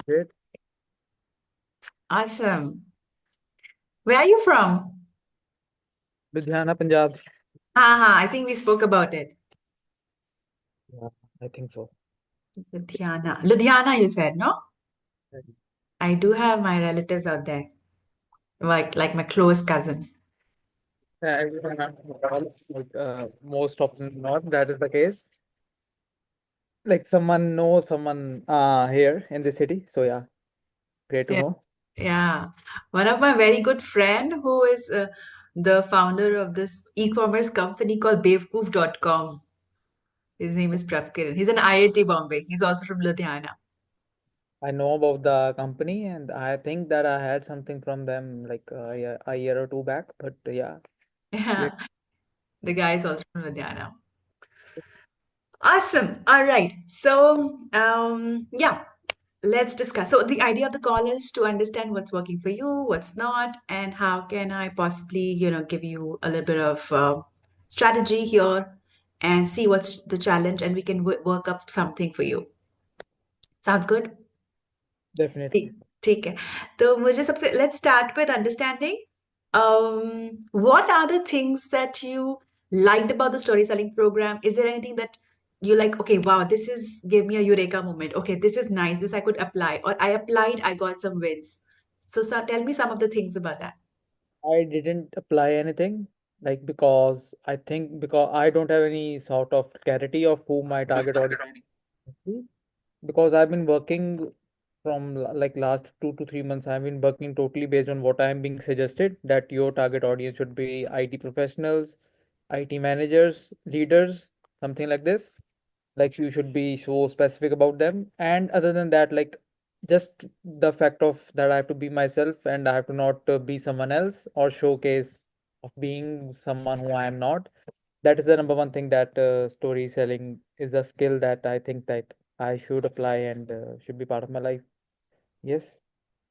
Great. Awesome. Where are you from? Ludhiana, Punjab. Haha, I think we spoke about it. Yeah, I think so. Ludhiana. Ludhiana, you said, no? Yeah, I do have my relatives out there, like my close cousin. everyone like most often not that is the case. Like someone knows someone here in the city. So yeah, great to Yeah, know. yeah. One of my very good friend who is the founder of this e-commerce company called Bevkoof.com. His name is Prabkiran. He's an IIT Bombay. He's also from Ludhiana. I know about the company and I think that I had something from them like a year or two back. But yeah, Yeah, great. the guy is also from Ludhiana. Awesome. All right. So, yeah, let's discuss. So, the idea of the call is to understand what's working for you, what's not, and how can I possibly, give you a little bit of strategy here and see what's the challenge, and we can work up something for you. Sounds good? Definitely. ठीक ठीक है तो मुझे सबसे let's start with understanding what are the things that you liked about the storytelling program. Is there anything that you like, okay, wow, this is gave me a eureka moment, okay, this is nice, this I could apply, or I applied, I got some wins. So tell me some of the things about that. I didn't apply anything like because I think because I don't have any sort of clarity of who my target audience is. Because I've been working from like last 2 to 3 months, I've been working totally based on what I'm being suggested that your target audience should be IT professionals, IT managers, leaders, something like this. Like you should be so specific about them. And other than that, like just the fact of that I have to be myself and I have to not be someone else or showcase of being someone who I am not. That is the number one thing that story selling is a skill that I think that I should apply and should be part of my life. Yes.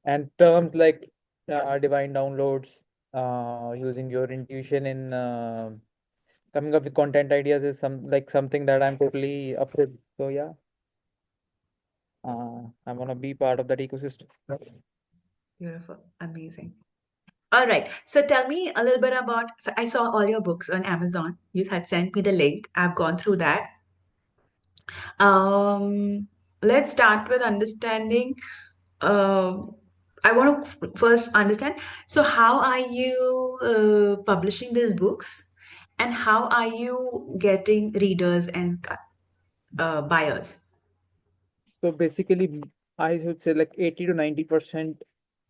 And terms like divine downloads, using your intuition in coming up with content ideas is something that I'm totally up with. So yeah, I want to be part of that ecosystem. Beautiful, amazing. All right, so tell me a little bit about, so I saw all your books on Amazon. You had sent me the link, I've gone through that. Let's start with understanding. Um, I want to first understand. So, how are you publishing these books, and how are you getting readers and buyers? So basically, I would say like 80 to 90%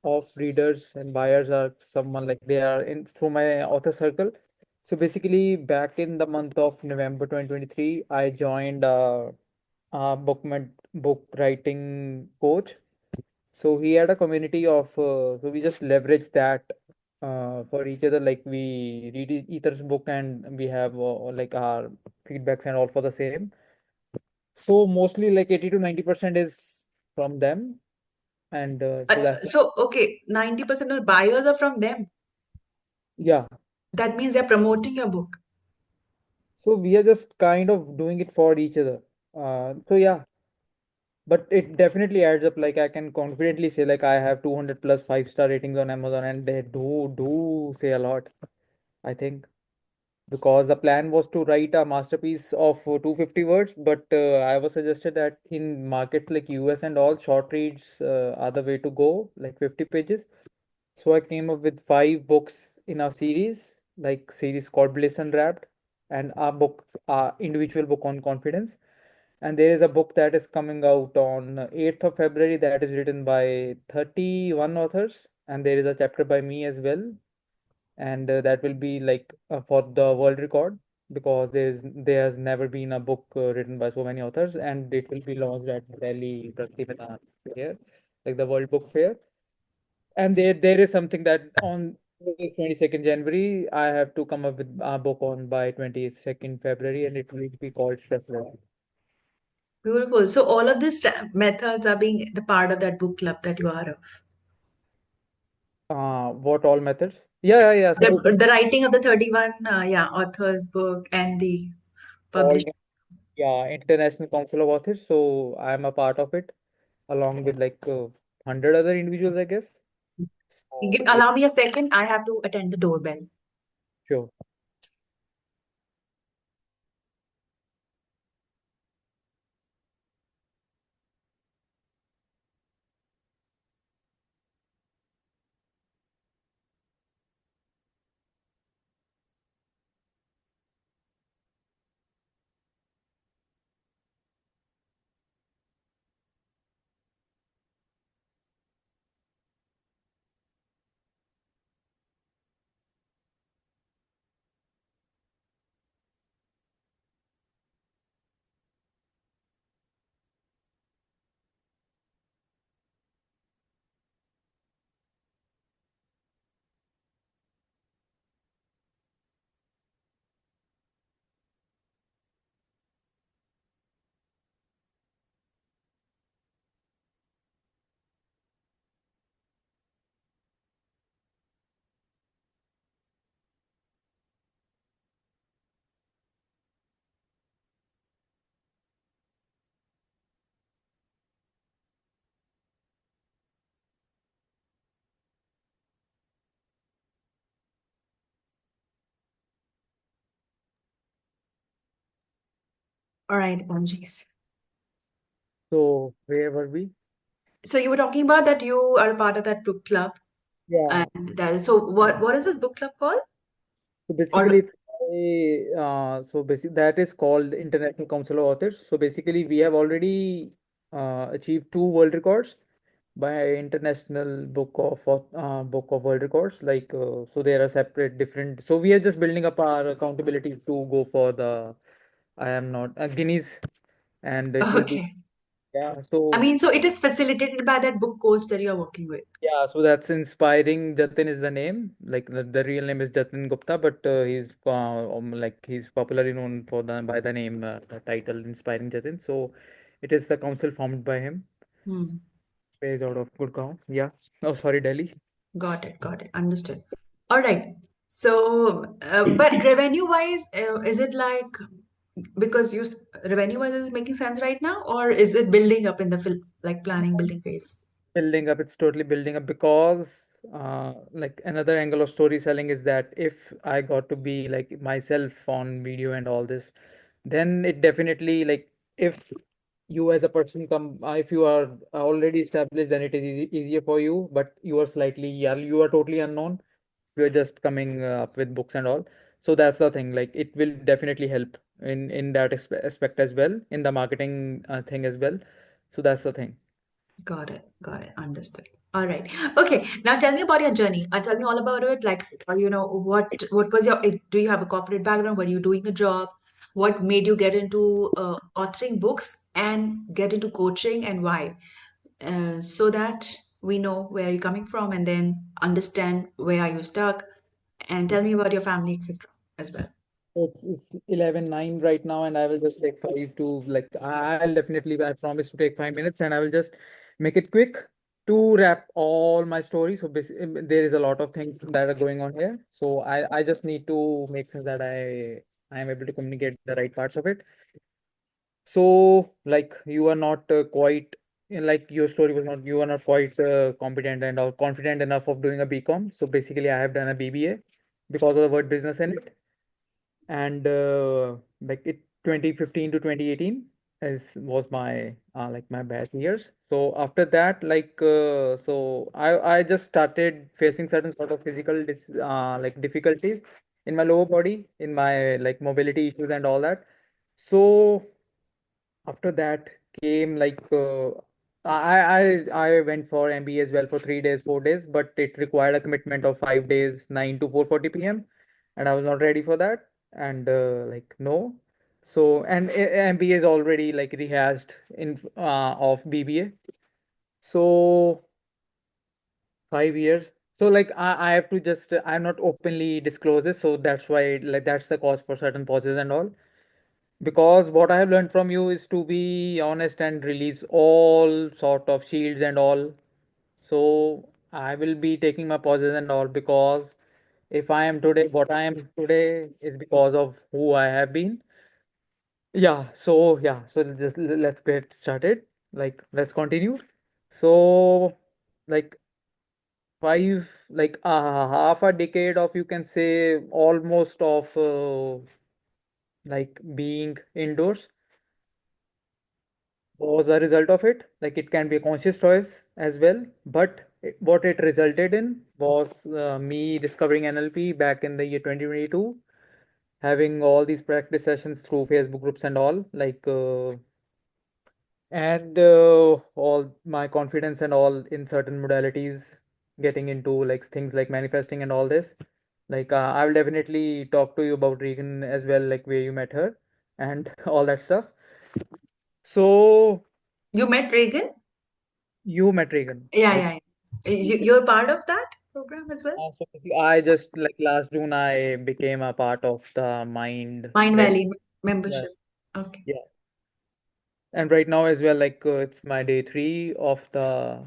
of readers and buyers are someone like they are in through my author circle. So basically, back in the month of November 2023, I joined a book writing coach. So he had a community of so we just leverage that for each other. Like we read each other's book and we have like our feedbacks and all for the same. So mostly like 80 to 90% is from them. And so that's So, okay, 90% of buyers are from them. yeah. That means they're promoting your book. So we are just kind of doing it for each other. So yeah, but it definitely adds up. Like I can confidently say like I have 200 plus 5-star ratings on Amazon and they do say a lot, I think. Because the plan was to write a masterpiece of 250 words, but I was suggested that in markets like US and all, short reads are the way to go, like 50 pages. So I came up with 5 books in a series called Bliss Unwrapped, and a individual book on confidence. And there is a book that is coming out on 8th of February that is written by 31 authors, and there is a chapter by me as well, and that will be like for the world record because there has never been a book written by so many authors, and it will be launched at Delhi Pratigna Fair, like the World Book Fair. And there is something that on 22nd January I have to come up with a book on by 22nd February, and it will be called Chefless. Beautiful. So, all of these methods are being the part of that book club that you are of. What all methods? Yeah, yeah, yeah. The writing of the 31, yeah, authors book and the All publishing. yeah, International Council of Authors. So I am a part of it. along with like 100 other individuals, I guess. So yeah, Allow me a second. I have to attend the doorbell. sure. All right, apologies. So where were we? So you were talking about that you are a part of that book club, Yeah. and that. So what is this book club called? So basically, Or it's so basically that is called International Council of Authors. So basically, we have already achieved two world records by International Book of World Records. Like so, there are separate different. So we are just building up our accountability to go for the I am not Guinness, and it will be okay. yeah. I So mean, so it is facilitated by that book coach that you're working with. yeah, so that's inspiring. Jatin is the name. Like the real name is Jatin Gupta, but he's like he's popularly known for the by the name the title Inspiring Jatin. So it is the council formed by him, Hmm. based out of Gurgaon. Yeah. Oh, sorry, Delhi. Got it. Got it. Understood. All right. So, but revenue-wise, is it like because revenue-wise is it making sense right now, or is it building up in the like planning building phase? Building up, it's totally building up because like another angle of storytelling is that if I got to be like myself on video and all this, then it definitely like if you as a person come if you are already established, then it is easier for you, but you are slightly yeah, you are totally unknown, you're just coming up with books and all. So that's the thing, like it will definitely help in that aspect as well, in the marketing thing as well. So that's the thing. Got it. Got it. Understood. All right. Okay. Now tell me about your journey. Tell me all about it. Like, what was your? Do you have a corporate background? Were you doing a job? What made you get into authoring books and get into coaching, and why? So that we know where you're coming from, and then understand where are you stuck, and tell me about your family, etc. as well. It's 11:09 right now, and I will just take five to like I'll definitely I promise to take 5 minutes, and I will just make it quick to wrap all my story. So basically, there is a lot of things that are going on here. So I just need to make sure that I am able to communicate the right parts of it. So like you are not quite like your story was not you are not quite competent and or confident enough of doing a BCom. So basically, I have done a BBA because of the word business in it, and like it 2015 to 2018 is was my like my bad years. So after that, like so I just started facing certain sort of physical like difficulties in my lower body, in my like mobility issues and all that. So after that came like I went for MBA as well for 3 days, 4 days, but it required a commitment of 5 days, 9 to 4:40 p.m. and I was not ready for that. And like no, so and MBA is already like rehashed in of BBA. So 5 years. So like I have to just I'm not openly disclose this, so that's why like that's the cause for certain pauses and all, because what I have learned from you is to be honest and release all sort of shields and all. So I will be taking my pauses and all, because if I am today, what I am today is because of who I have been. Yeah. So just let's get started. Like let's continue. So like half a decade of, you can say, almost of like being indoors was a result of it. Like it can be a conscious choice as well, but what it resulted in was me discovering NLP back in the year 2022, having all these practice sessions through Facebook groups and all, and all my confidence and all in certain modalities, getting into like things like manifesting and all this. I will definitely talk to you about Regan as well, like where you met her and all that stuff. So You met Reagan? you met Regan, Yeah, like yeah, yeah. You're part of that program as well? so I just like last June I became a part of the Mind Mind Valley. Valley Yeah, membership. Okay. yeah. And right now as well, it's my day three of the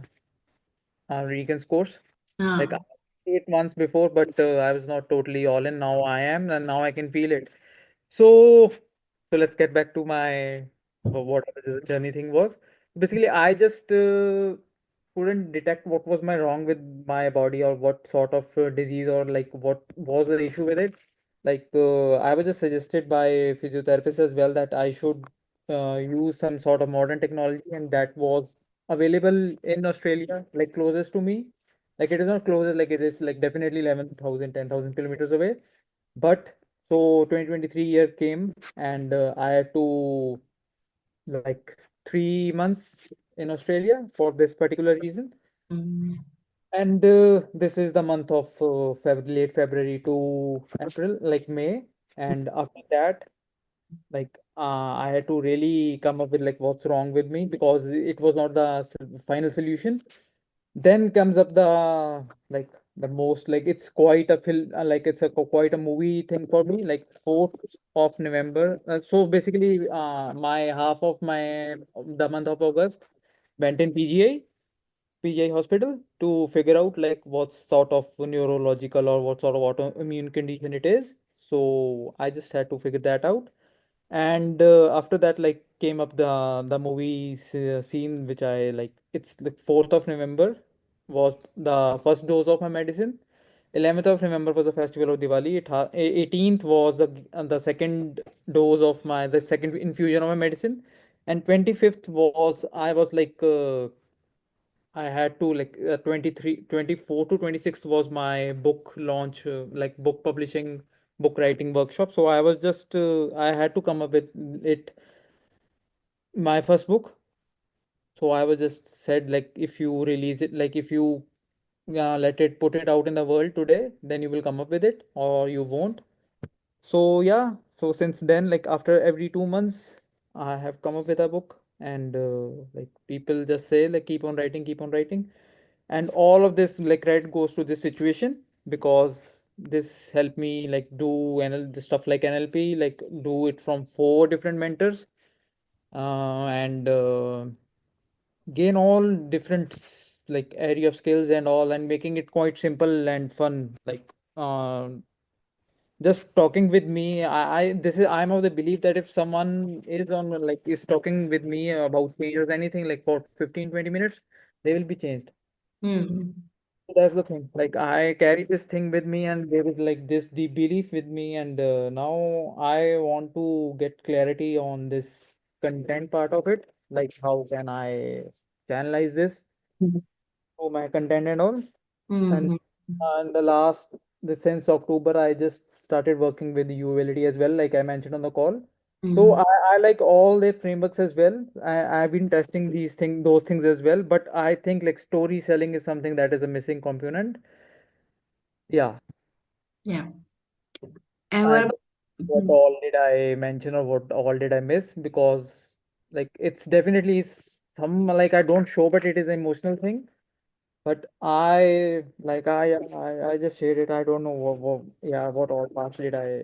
Regan's course. Like Ah. I 8 months before, but I was not totally all in. Now I am, and now I can feel it. So, so let's get back to my whatever the journey thing was. Basically, I just couldn't detect what was my wrong with my body, or what sort of disease, or like what was the issue with it. I was just suggested by physiotherapists as well that I should use some sort of modern technology, and that was available in Australia, like closest to me. Like it is not closest, like it is like definitely 11,000, 10,000 kilometers away. But so 2023 year came, and I had to like 3 months in Australia for this particular reason. Mm. And this is the month of late February to April, like May. And after that, I had to really come up with like what's wrong with me, because it was not the final solution. Then comes up the most, like it's quite a film, like it's a quite a movie thing for me, like 4th of November. So basically, my half of my the month of August went in PGI hospital to figure out like what sort of neurological or what sort of autoimmune condition it is. So I just had to figure that out. And after that, like came up the movie scene, which I like. It's the 4th of November was the first dose of my medicine. 11th of November was the festival of Diwali. 18th was the second dose of the second infusion of my medicine, and 25th was I was I had to 23, 24 to 26th was my book launch, like book publishing, book writing workshop. So I was just, I had to come up with it, my first book. So I was just said, like, if you release it, like, if you put it out in the world today, then you will come up with it or you won't. So yeah, so since then, like after every 2 months, I have come up with a book, and like people just say like keep on writing, and all of this like credit goes to this situation, because this helped me like do the stuff like NLP, like do it from 4 different mentors, and gain all different like area of skills and all, and making it quite simple and fun, uh, just talking with me. I'm of the belief that if someone is on like is talking with me about change or anything like for 15-20 minutes, they will be changed. Mm. That's the thing. Like I carry this thing with me, and there is like this deep belief with me, and now I want to get clarity on this content part of it. Like how can I channelize this to my content and all? And Mm. in since October, I just started working with UALD as well, like I mentioned on the call. So Mm. I like all their frameworks as well. I've been testing those things as well. But I think like story selling is something that is a missing component. Yeah. Yeah. And what And about? what Mhm. all did I mention, or what all did I miss? Because like it's definitely some, like I don't show, but it is an emotional thing. But I just shared it. I don't know what all parts did I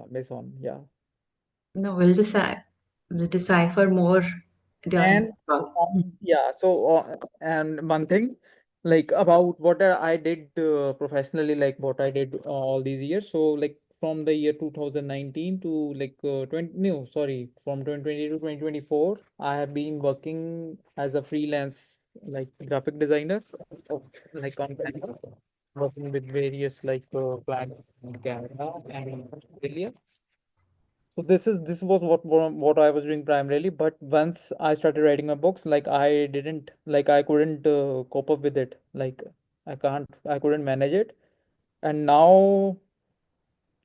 miss on. Yeah. No, we'll decipher more during And the call. yeah, so and one thing like about what I did professionally, like what I did all these years. So like from the year 2019 to 20, no, sorry, from 2020 to 2024, I have been working as a freelance like graphic designer, of, like on Canva, working with various like clients in Canada and in Australia. So this was what I was doing primarily. But once I started writing my books, like I couldn't cope up with it. Like I couldn't manage it. And now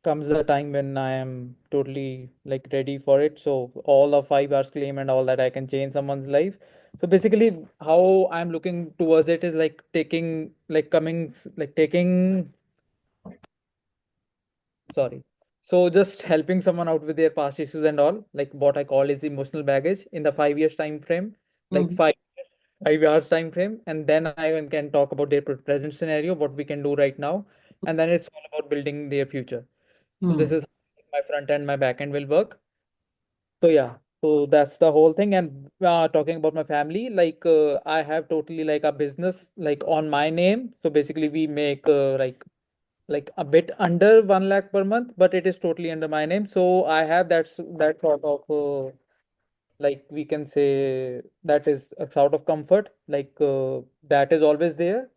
comes the time when I am totally like ready for it. So all the 5 hours claim and all that, I can change someone's life. So basically, how I'm looking towards it is like taking like coming like taking sorry. So just helping someone out with their past issues and all, like what I call is emotional baggage in the 5 years time frame, like Mm, 5 hours time frame, and then I can talk about their present scenario, what we can do right now, and then it's all about building their future. So this mm, is how my front end, my back end will work. So yeah, so that's the whole thing. And talking about my family, like I have totally like a business like on my name. So basically, we make like a bit under 1 lakh per month, but it is totally under my name. So I have that sort of like we can say that is a sort of comfort, like that is always there,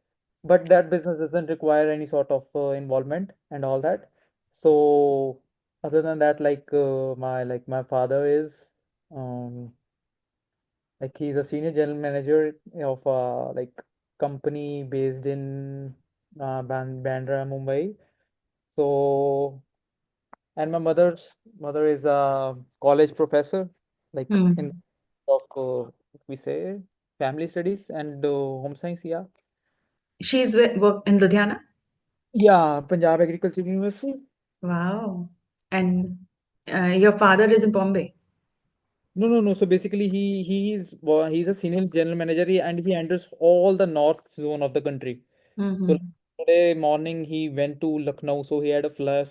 but that business doesn't require any sort of involvement and all that. So other than that, my father is um like he's a senior general manager of like company based in Bandra, Mumbai. So and my mother is a college professor, like in mm. of we say family studies and home science. Yeah, She's work in Ludhiana. yeah, Punjab Agriculture University. Wow. And your father is in Bombay. No, no, no. So basically, he's a senior general manager and he handles all the north zone of the country. So Mm-hmm. today morning he went to Lucknow. So he had a fly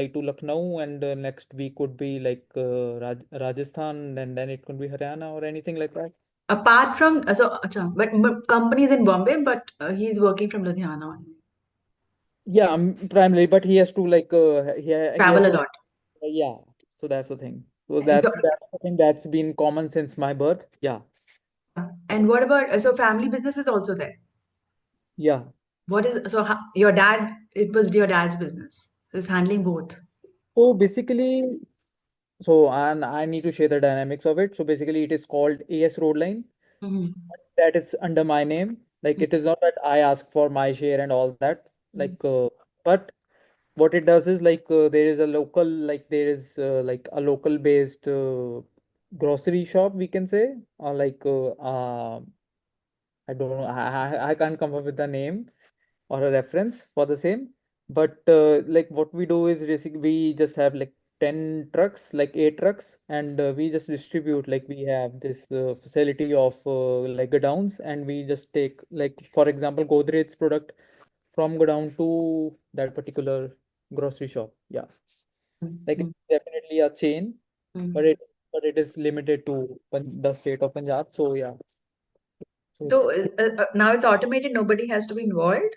to Lucknow, and next week would be like Rajasthan, and then it could be Haryana or anything like that. Apart from so, acha, but companies in Bombay, but he's working from Ludhiana only. Yeah, primarily, but he has to like he has Travel a to lot. yeah. So that's the thing. So And that's the thing that's been common since my birth. Yeah, and what about so family business is also there. yeah. What is so your dad? It was your dad's business. So he's handling both. So basically, and I need to share the dynamics of it. So basically, it is called AS Road Line. Mm-hmm. That is under my name. Like it is not that I ask for my share and all that. Mm-hmm. But what it does is like there is a local there is like a local based grocery shop we can say or I don't know. I can't come up with a name or a reference for the same. But like what we do is basically we just have like 10 trucks, like 8 trucks, and we just distribute. Like we have this facility of like godowns, and we just take like for example Godrej's product from godown to that particular grocery shop. Yeah, like Mm-hmm. it's definitely a chain, but Mm-hmm. it is limited to the state of Punjab. So yeah, so So it's now it's automated. Nobody has to be involved.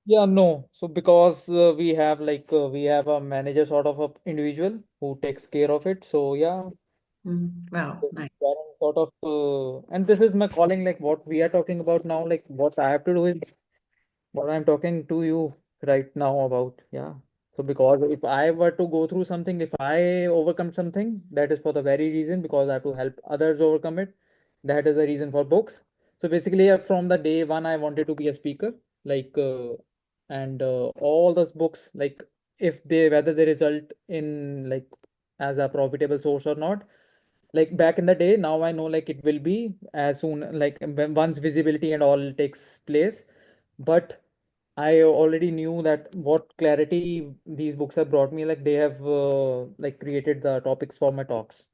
yeah, no. So because we have a manager sort of a individual who takes care of it. So yeah, Mm. Wow, so nice. that is sort of and this is my calling. Like what we are talking about now. Like what I have to do is what I'm talking to you right now about. Yeah. So because if I were to go through something, if I overcome something, that is for the very reason because I have to help others overcome it. That is the reason for books. So basically, from the day one, I wanted to be a speaker. Like, and all those books, like if they whether they result in like as a profitable source or not, like back in the day, now I know like it will be as soon like once visibility and all takes place. But I already knew that what clarity these books have brought me. Like they have like created the topics for my talks.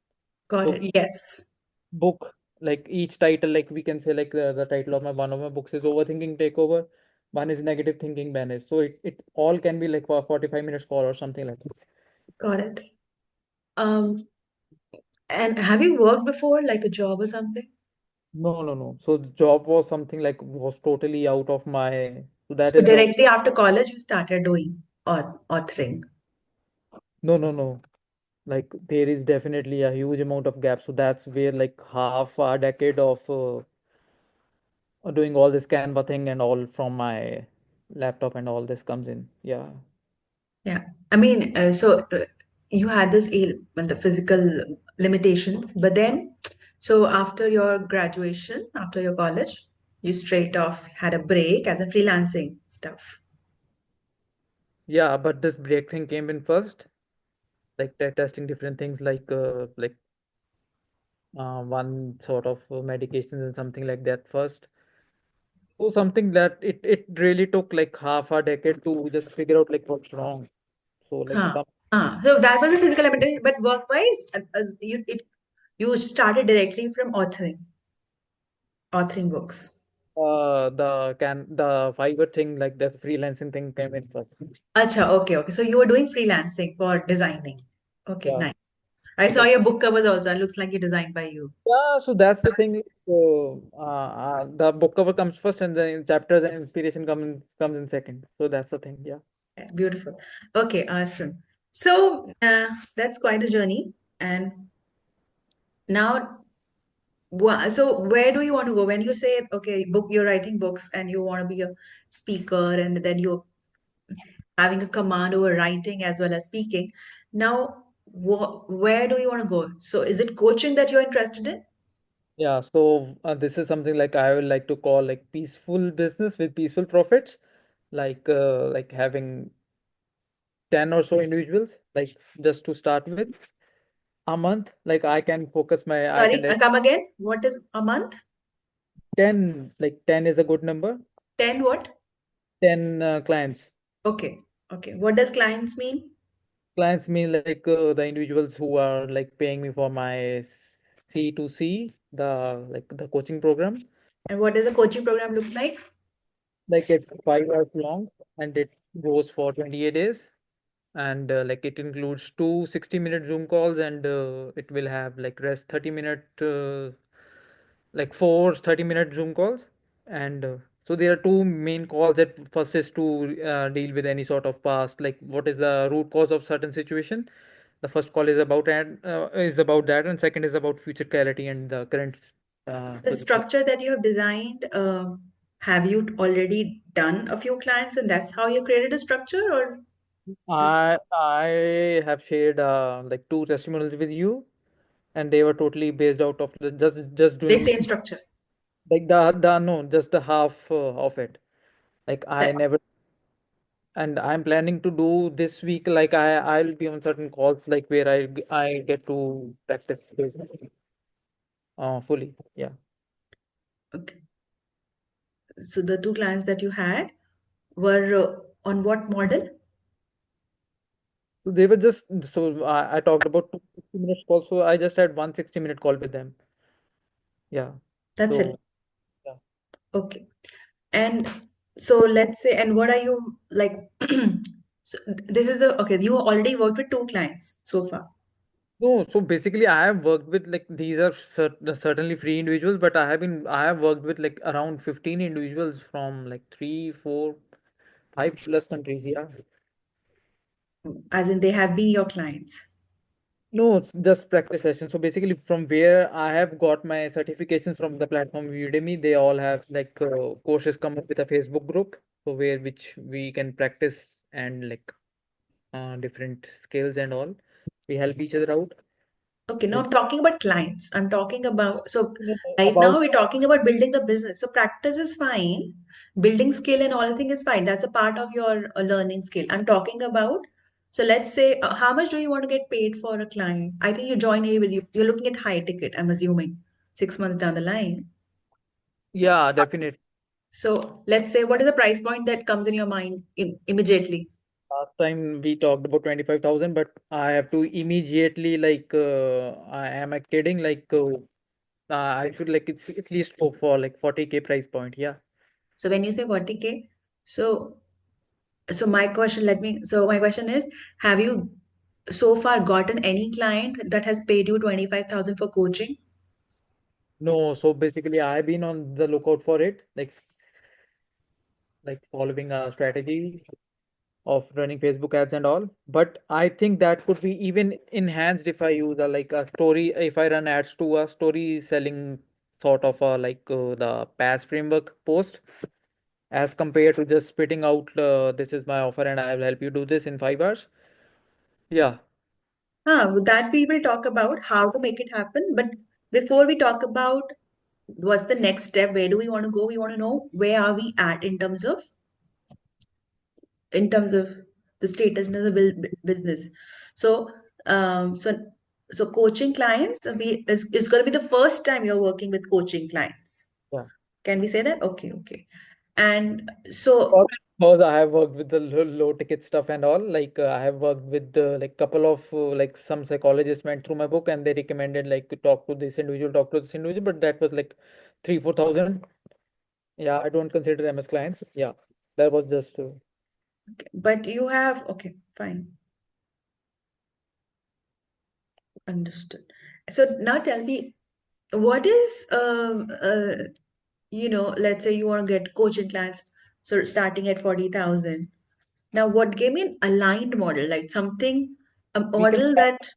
Got So it. each Yes. book, like each title, like we can say like the title of my one of my books is Overthinking Takeover. One is Negative Thinking Banish. So it all can be like for a 45 minutes call or something like that. Got it. Um, and have you worked before, like a job or something? No, no, no. So the job was something like was totally out of my. So that So is the directly after college, you started doing authoring. no, no, no. Like there is definitely a huge amount of gap. So that's where like half a decade of doing all this Canva thing and all from my laptop and all this comes in. Yeah. Yeah. I mean, you had this well, the physical limitations, but then, so after your graduation, after your college, you straight off had a break as a freelancing stuff. Yeah, but this break thing came in first, like testing different things like one sort of medications and something like that first. So something that it really took like half a decade to just figure out like what's wrong. So like Huh. some So that was a physical limitation, but work-wise, you started directly from authoring books. the Fiverr thing like the freelancing thing came in first. Acha, okay, okay. So you were doing freelancing for designing. Okay, Yeah. nice. I So saw that your book covers also. It looks like it designed by you. yeah, so that's the thing. So the book cover comes first and the chapters and inspiration comes in second. So that's the thing. Yeah. Okay, beautiful. Okay, awesome. So that's quite a journey. And now, so where do you want to go when you say, okay, book, you're writing books and you want to be a speaker, and then you're having a command over writing as well as speaking. Now, where do you want to go? So is it coaching that you're interested in? Yeah, so this is something like I would like to call like peaceful business with peaceful profits, like having 10 or so individuals, like just to start with a month. Like I can focus my I Sorry, can come again. What is a month? 10, like 10 is a good number. 10 what? 10 clients. Okay. Okay. What does clients mean? Clients mean like the individuals who are like paying me for my C2C, the coaching program. And what does a coaching program look like? Like it's 5 hours long and it goes for 28 days. And like it includes two 60-minute Zoom calls and it will have like rest 30-minute like four 30-minute Zoom calls. And so there are two main calls. That first is to deal with any sort of past, like what is the root cause of certain situation. The first call is about that, and second is about future clarity and the current The position. structure that you have designed, have you already done a few clients and that's how you created a structure, or this, I have shared like two testimonials with you, and they were totally based out of just the doing same structure? like the no, just the half of it. Like I That, never, and I'm planning to do this week. Like I'll be on certain calls like where I get to practice this fully. Yeah. okay. So the two clients that you had were on what model? So they were just so I talked about two 60 minutes calls. So I just had one 60-minute call with them. Yeah. That's it. So yeah. Okay. And so let's say, and what are you like? So this is the, okay, you already worked with two clients so far. No, so basically, I have worked with like these are certainly free individuals, but I have worked with like around 15 individuals from like three, four, 5+ countries. Yeah. As in they have been your clients. No, it's just practice sessions. So basically, from where I have got my certifications from the platform Udemy, they all have like courses come up with a Facebook group, so where which we can practice and like different skills and all. We help each other out. Okay, now So I'm talking about clients. I'm talking about, so no, no, right about now we're talking about building the business. So practice is fine. Building skill and all thing is fine. That's a part of your learning skill. I'm talking about, so let's say, how much do you want to get paid for a client? I think you join a with you. You're looking at high ticket, I'm assuming, 6 months down the line. yeah, definitely. So let's say, what is the price point that comes in your mind immediately? Last time we talked about 25,000, but I have to immediately like I am I kidding? Like I should like it's at least go for like 40K price point. Yeah. So when you say 40K, so so my question is, have you so far gotten any client that has paid you 25,000 for coaching? No, so basically I've been on the lookout for it, like following a strategy of running Facebook ads and all. But I think that could be even enhanced if I use a story, if I run ads to a story selling sort of the pass framework post, as compared to just spitting out, this is my offer and I will help you do this in 5 hours. Yeah, That we will talk about how to make it happen. But before we talk about what's the next step, where do we want to go? We want to know where are we at in terms of the status in the business. So, um, so, so coaching clients is going to be the first time you're working with coaching clients. yeah. Can we say that? Okay, okay. And so, Because I have worked with the low ticket stuff and all. I have worked with like couple of some psychologists went through my book and they recommended like to talk to this individual, but that was like 3-4 thousand. Yeah, I don't consider them as clients. Yeah, that was just but you have, okay, fine, understood. So now tell me, what is, let's say you want to get coaching clients, so starting at 40,000. Now, what gave me an aligned model, like something, a we can model start, that,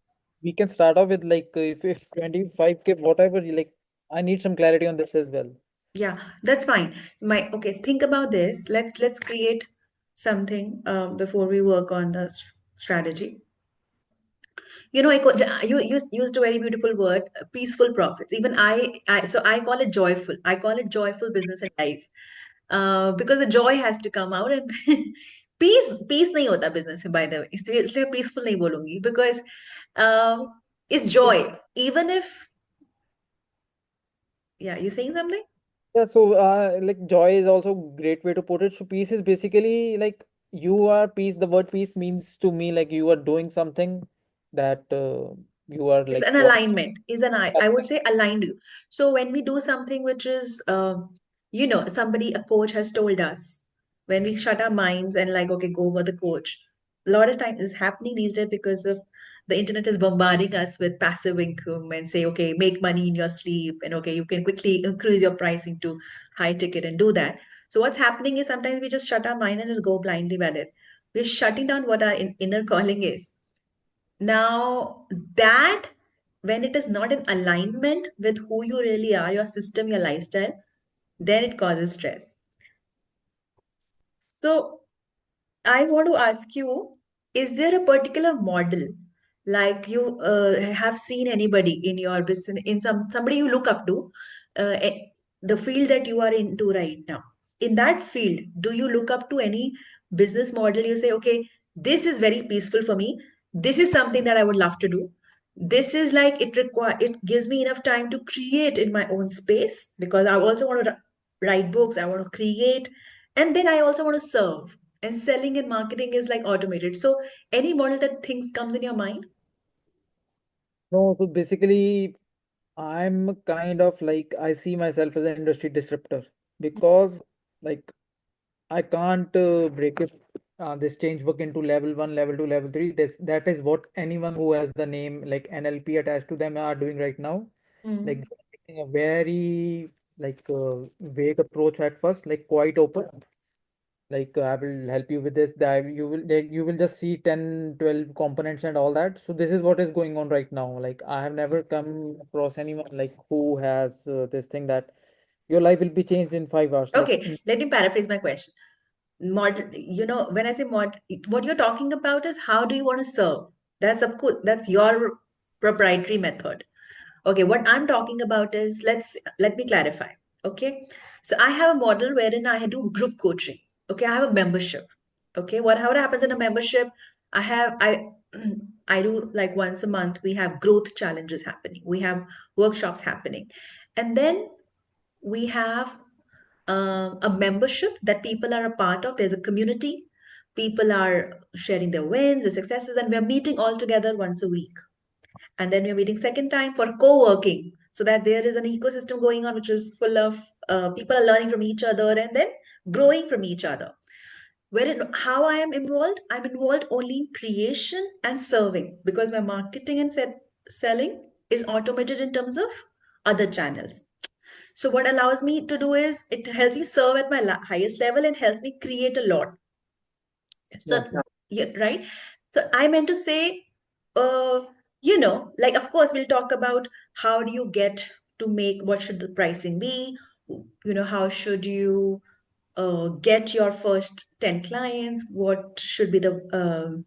we can start off with like if 25K whatever like I need some clarity on this as well. yeah, that's fine. Okay, think about this. Let's create something before we work on the strategy. You used a very beautiful word, peaceful profits. Even so I call it joyful. I call it joyful business and life, because the joy has to come out and peace नहीं होता business में, by the way. इसलिए peaceful नहीं बोलूंगी because um, it's joy. Even if, yeah, you saying something? Yeah, so like joy is also great way to put it. So peace is basically like you are peace. The word peace means to me like you are doing something that you are It's like an what. alignment. Is an I would say aligned you. So when we do something which is, somebody, a coach has told us, when we shut our minds and like, okay, go over the coach. A lot of times is happening these days because of the internet is bombarding us with passive income and say, okay, make money in your sleep, and okay, you can quickly increase your pricing to high ticket and do that. So what's happening is sometimes we just shut our mind and just go blindly at it. We're shutting down what our inner calling is. Now, that when it is not in alignment with who you really are, your system, your lifestyle, then it causes stress. So, I want to ask you, is there a particular model like you have seen anybody in your business, in somebody you look up to, the field that you are into right now? In that field, do you look up to any business model? You say, okay, this is very peaceful for me. This is something that I would love to do. This is like it gives me enough time to create in my own space because I also want to write books. I want to create, and then I also want to serve, and selling and marketing is like automated. So any model that things comes in your mind? No, so basically I'm kind of like I see myself as an industry disruptor because like I can't break it this change work into level 1, level 2, level 3. That is what anyone who has the name like NLP attached to them are doing right now. Like Mm. they're taking a very vague approach at first, like quite open. Like I will help you with this, that you will just see 10, 12 components and all that. So this is what is going on right now. Like I have never come across anyone like who has this thing that your life will be changed in 5 hours. Like Okay, let me paraphrase my question. When I say what you're talking about is how do you want to serve? That's of course that's your proprietary method. Okay, what I'm talking about is, let me clarify. Okay, so I have a model wherein I do group coaching. Okay, I have a membership. Okay, what happens in a membership? I I do like once a month. We have growth challenges happening. We have workshops happening, and then we have a membership that people are a part of. There's a community. People are sharing their wins, their successes, and we're meeting all together once a week. And then we're meeting second time for co-working, so that there is an ecosystem going on which is full of people are learning from each other and then growing from each other. Wherein how I am involved, I'm involved only in creation and serving because my marketing and selling is automated in terms of other channels. So what allows me to do is it helps me serve at my highest level and helps me create a lot. So, yeah. yeah, right. So I meant to say, like, of course, we'll talk about how do you get. to make, what should the pricing be, how should you get your first 10 clients, what should be the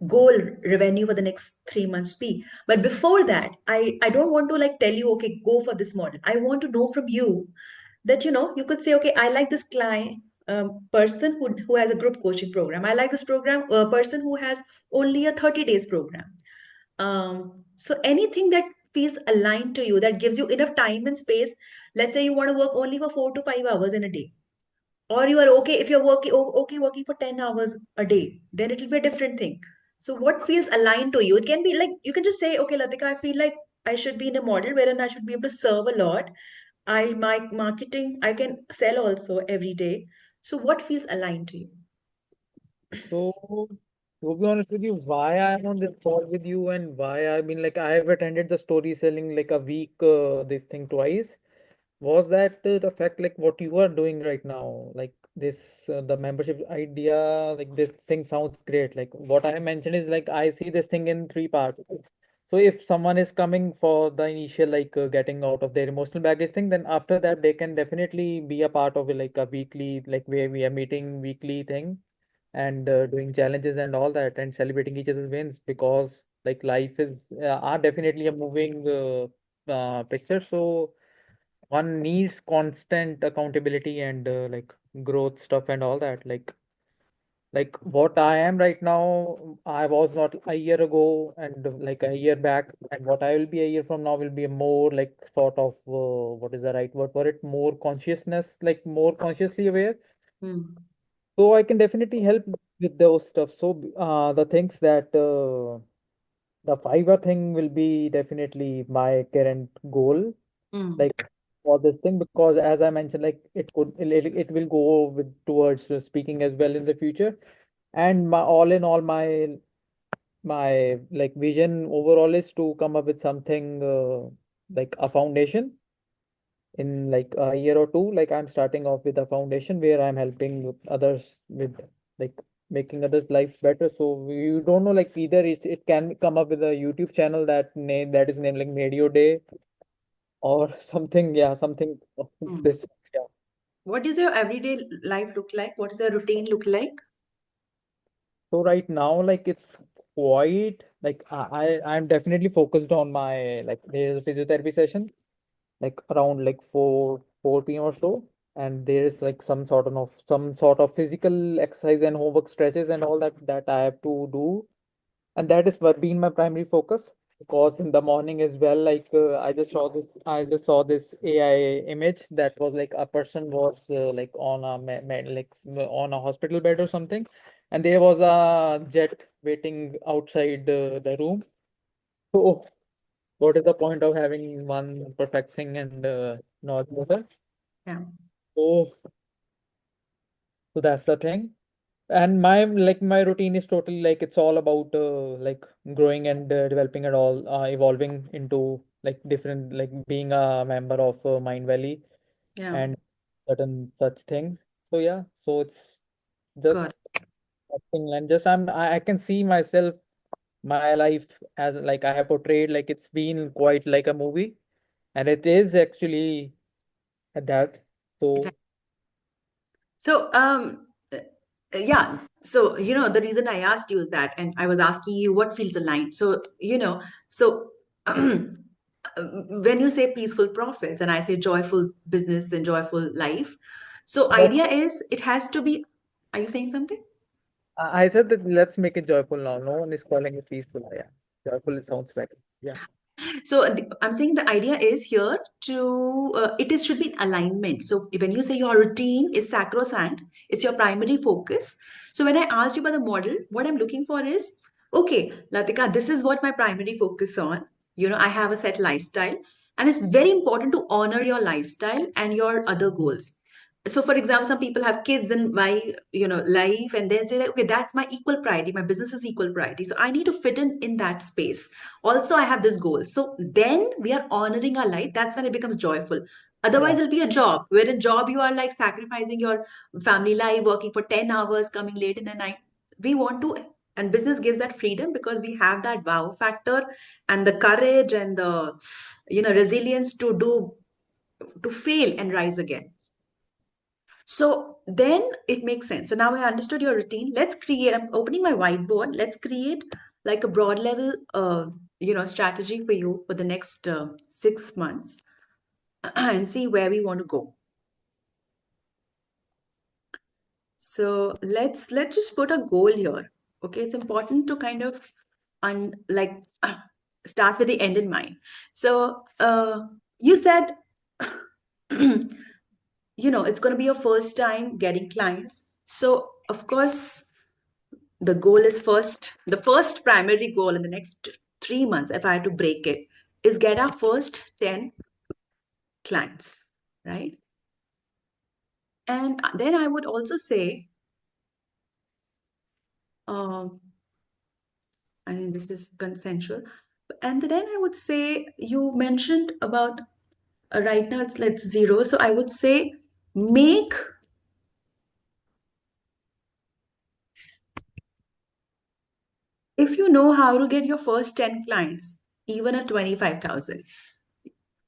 goal revenue for the next 3 months be. But before that, I don't want to like tell you, okay, go for this model. I want to know from you that, you could say, okay, I like this client, person who has a group coaching program. I like this program, person who has only a 30 days program. So anything that feels aligned to you, that gives you enough time and space. Let's say you want to work only for 4 to 5 hours in a day, or you are okay if you're working, okay, working for 10 hours a day, then it will be a different thing. So what feels aligned to you? It can be like, you can just say, okay, Latika, I feel like I should be in a model wherein I should be able to serve a lot. I my marketing, I can sell also every day. So what feels aligned to you? So, to be honest with you, why I'm on this call with you and why I mean, like, I have attended the story selling like a week, this thing twice. Was that the fact, like, what you are doing right now, like this, the membership idea, like, this thing sounds great. Like, what I mentioned is, like, I see this thing in three parts. So, if someone is coming for the initial, like, getting out of their emotional baggage thing, then after that, they can definitely be a part of, like, a weekly, like, where we are meeting weekly thing and doing challenges and all that and celebrating each other's wins, because like life is are definitely a moving picture. So one needs constant accountability and like growth stuff and all that. Like what I am right now, I was not a year ago and like a year back, and what I will be a year from now will be a more like sort of what is the right word for it? More consciousness, like more consciously aware. Hmm. So I can definitely help with those stuff. So the things that the Fiverr thing will be definitely my current goal, Hmm. like for this thing, because as I mentioned, like it will go with towards speaking as well in the future. And my all in all, my like vision overall is to come up with something like a foundation in like a year or two. Like I'm starting off with a foundation where I'm helping others with like making others' lives better. So you don't know, like either it can come up with a YouTube channel that is named like Radio Day or something. Yeah, something of Hmm. this. Yeah. What does your everyday life look like? What does your routine look like? So right now, like it's quite like I'm definitely focused on my like there's a physiotherapy session like around like 4 p.m. or so, and there's like some sort of physical exercise and homework stretches and all that I have to do, and that is what been my primary focus. Because in the morning as well, like I just saw this AI image that was like a person was like on a on a hospital bed or something, and there was a jet waiting outside the room. So what is the point of having one perfect thing and not the other? Yeah. So, so that's the thing. And my routine is totally like it's all about like growing and developing and all evolving into like different like being a member of Mind Valley Yeah. and certain such things. So yeah, so it's Good. just nothing and just I can see myself my life as like I have portrayed like it's been quite like a movie, and it is actually at that. So So, yeah. So, the reason I asked you that, and I was asking you what feels aligned. So, so when you say peaceful profits and I say joyful business and joyful life, so but idea is it has to be. Are you saying something? I said that let's make it joyful now. No one is calling it peaceful. Yeah, joyful it sounds better. Yeah. So I'm saying the idea is here to it is should be in alignment. So when you say your routine is sacrosanct, it's your primary focus. So when I asked you about the model, what I'm looking for is, okay, Latika, this is what my primary focus on. I have a set lifestyle, and it's very important to honor your lifestyle and your other goals. So for example, some people have kids and my life, and they say that, okay, that's my equal priority, my business is equal priority, so I need to fit in that space. Also, I have this goal. So then we are honoring our life. That's when it becomes joyful. Yeah. Otherwise, it'll be a job. Where in job you are like sacrificing your family life, working for 10 hours, coming late in the night. We want to And business gives that freedom because we have that wow factor and the courage and the resilience to fail and rise again. So then it makes sense. So now I understood your routine. Let's create, I'm opening my whiteboard. Let's create like a broad level, strategy for you for the next 6 months and see where we want to go. So let's just put a goal here. Okay, it's important to kind of like start with the end in mind. So you said it's going to be your first time getting clients. So of course the first primary goal in the next 3 months, if I had to break it, is get our first 10 clients, right? And then I would also say, um, I think this is consensual. And then I would say you mentioned about right now it's let's zero. So I would say make if you know how to get your first 10 clients, even at 25,000,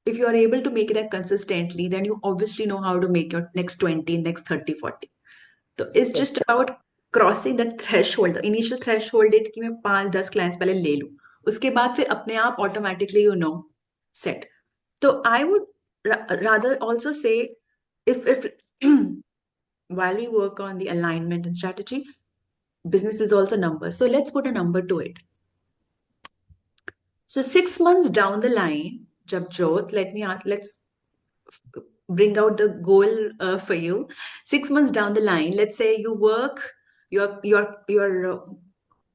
if you are able to make that consistently, then you obviously know how to make your next 20, next 30, 40. So it's Correct. just about crossing that threshold initial threshold it कि मैं 5-10 clients पहले ले लूं उसके बाद फिर अपने आप ऑटोमेटिकली सेट तो I would rather also say if while we work on the alignment and strategy business is also numbers so let's put a number to it so 6 months down the line Japjot, let's bring out the goal for you 6 months down the line let's say you work you're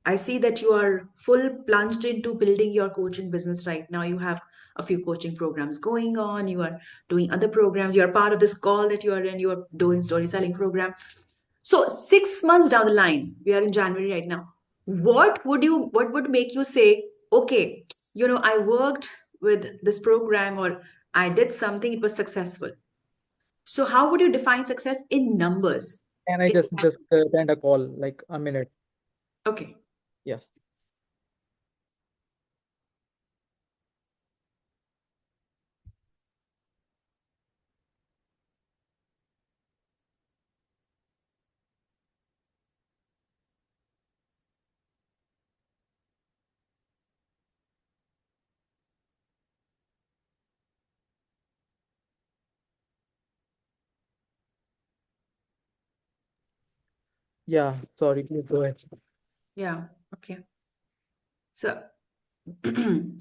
I see that you are full plunged into building your coaching business right now you have a few coaching programs going on you are doing other programs you are part of this call that you are in you are doing story selling program so 6 months down the line we are in January right now what would make you say okay I worked with this program or I did something it was successful so how would you define success in numbers? Can I In- just attend a call like a minute? okay. Yeah. Yeah. Sorry, please go ahead. Yeah. Okay. So,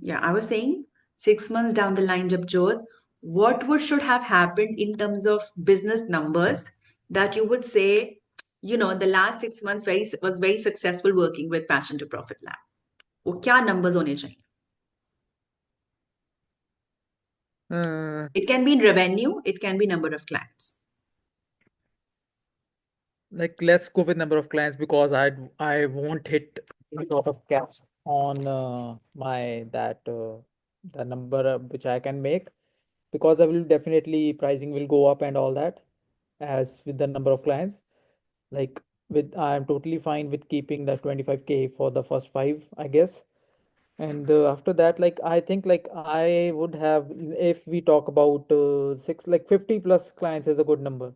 yeah, I was saying 6 months down the line, Japjot, what would should have happened in terms of business numbers that you would say, the last 6 months was very successful working with Passion to Profit Lab. वो क्या numbers होने चाहिए? Uh, It can be in revenue, it can be number of clients. like let's go with number of clients because I won't hit any sort of caps on my that the number which I can make because I will definitely pricing will go up and all that as with the number of clients. Like with I'm totally fine with keeping the 25K for the first five, I guess. And after that, like I think like I would have if we talk about six like 50 plus clients is a good number.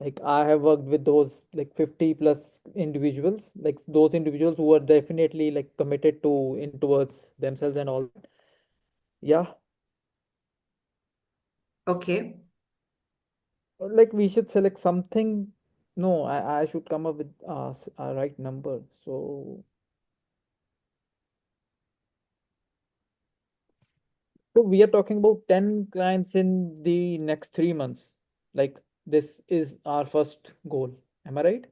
Like I have worked with those like 50 plus individuals, like those individuals who are definitely like committed to in towards themselves and all that. Yeah, Okay. like we should select something. No, I should come up with a right number. So we are talking about 10 clients in the next 3 months. Like this is our first goal. Am I right?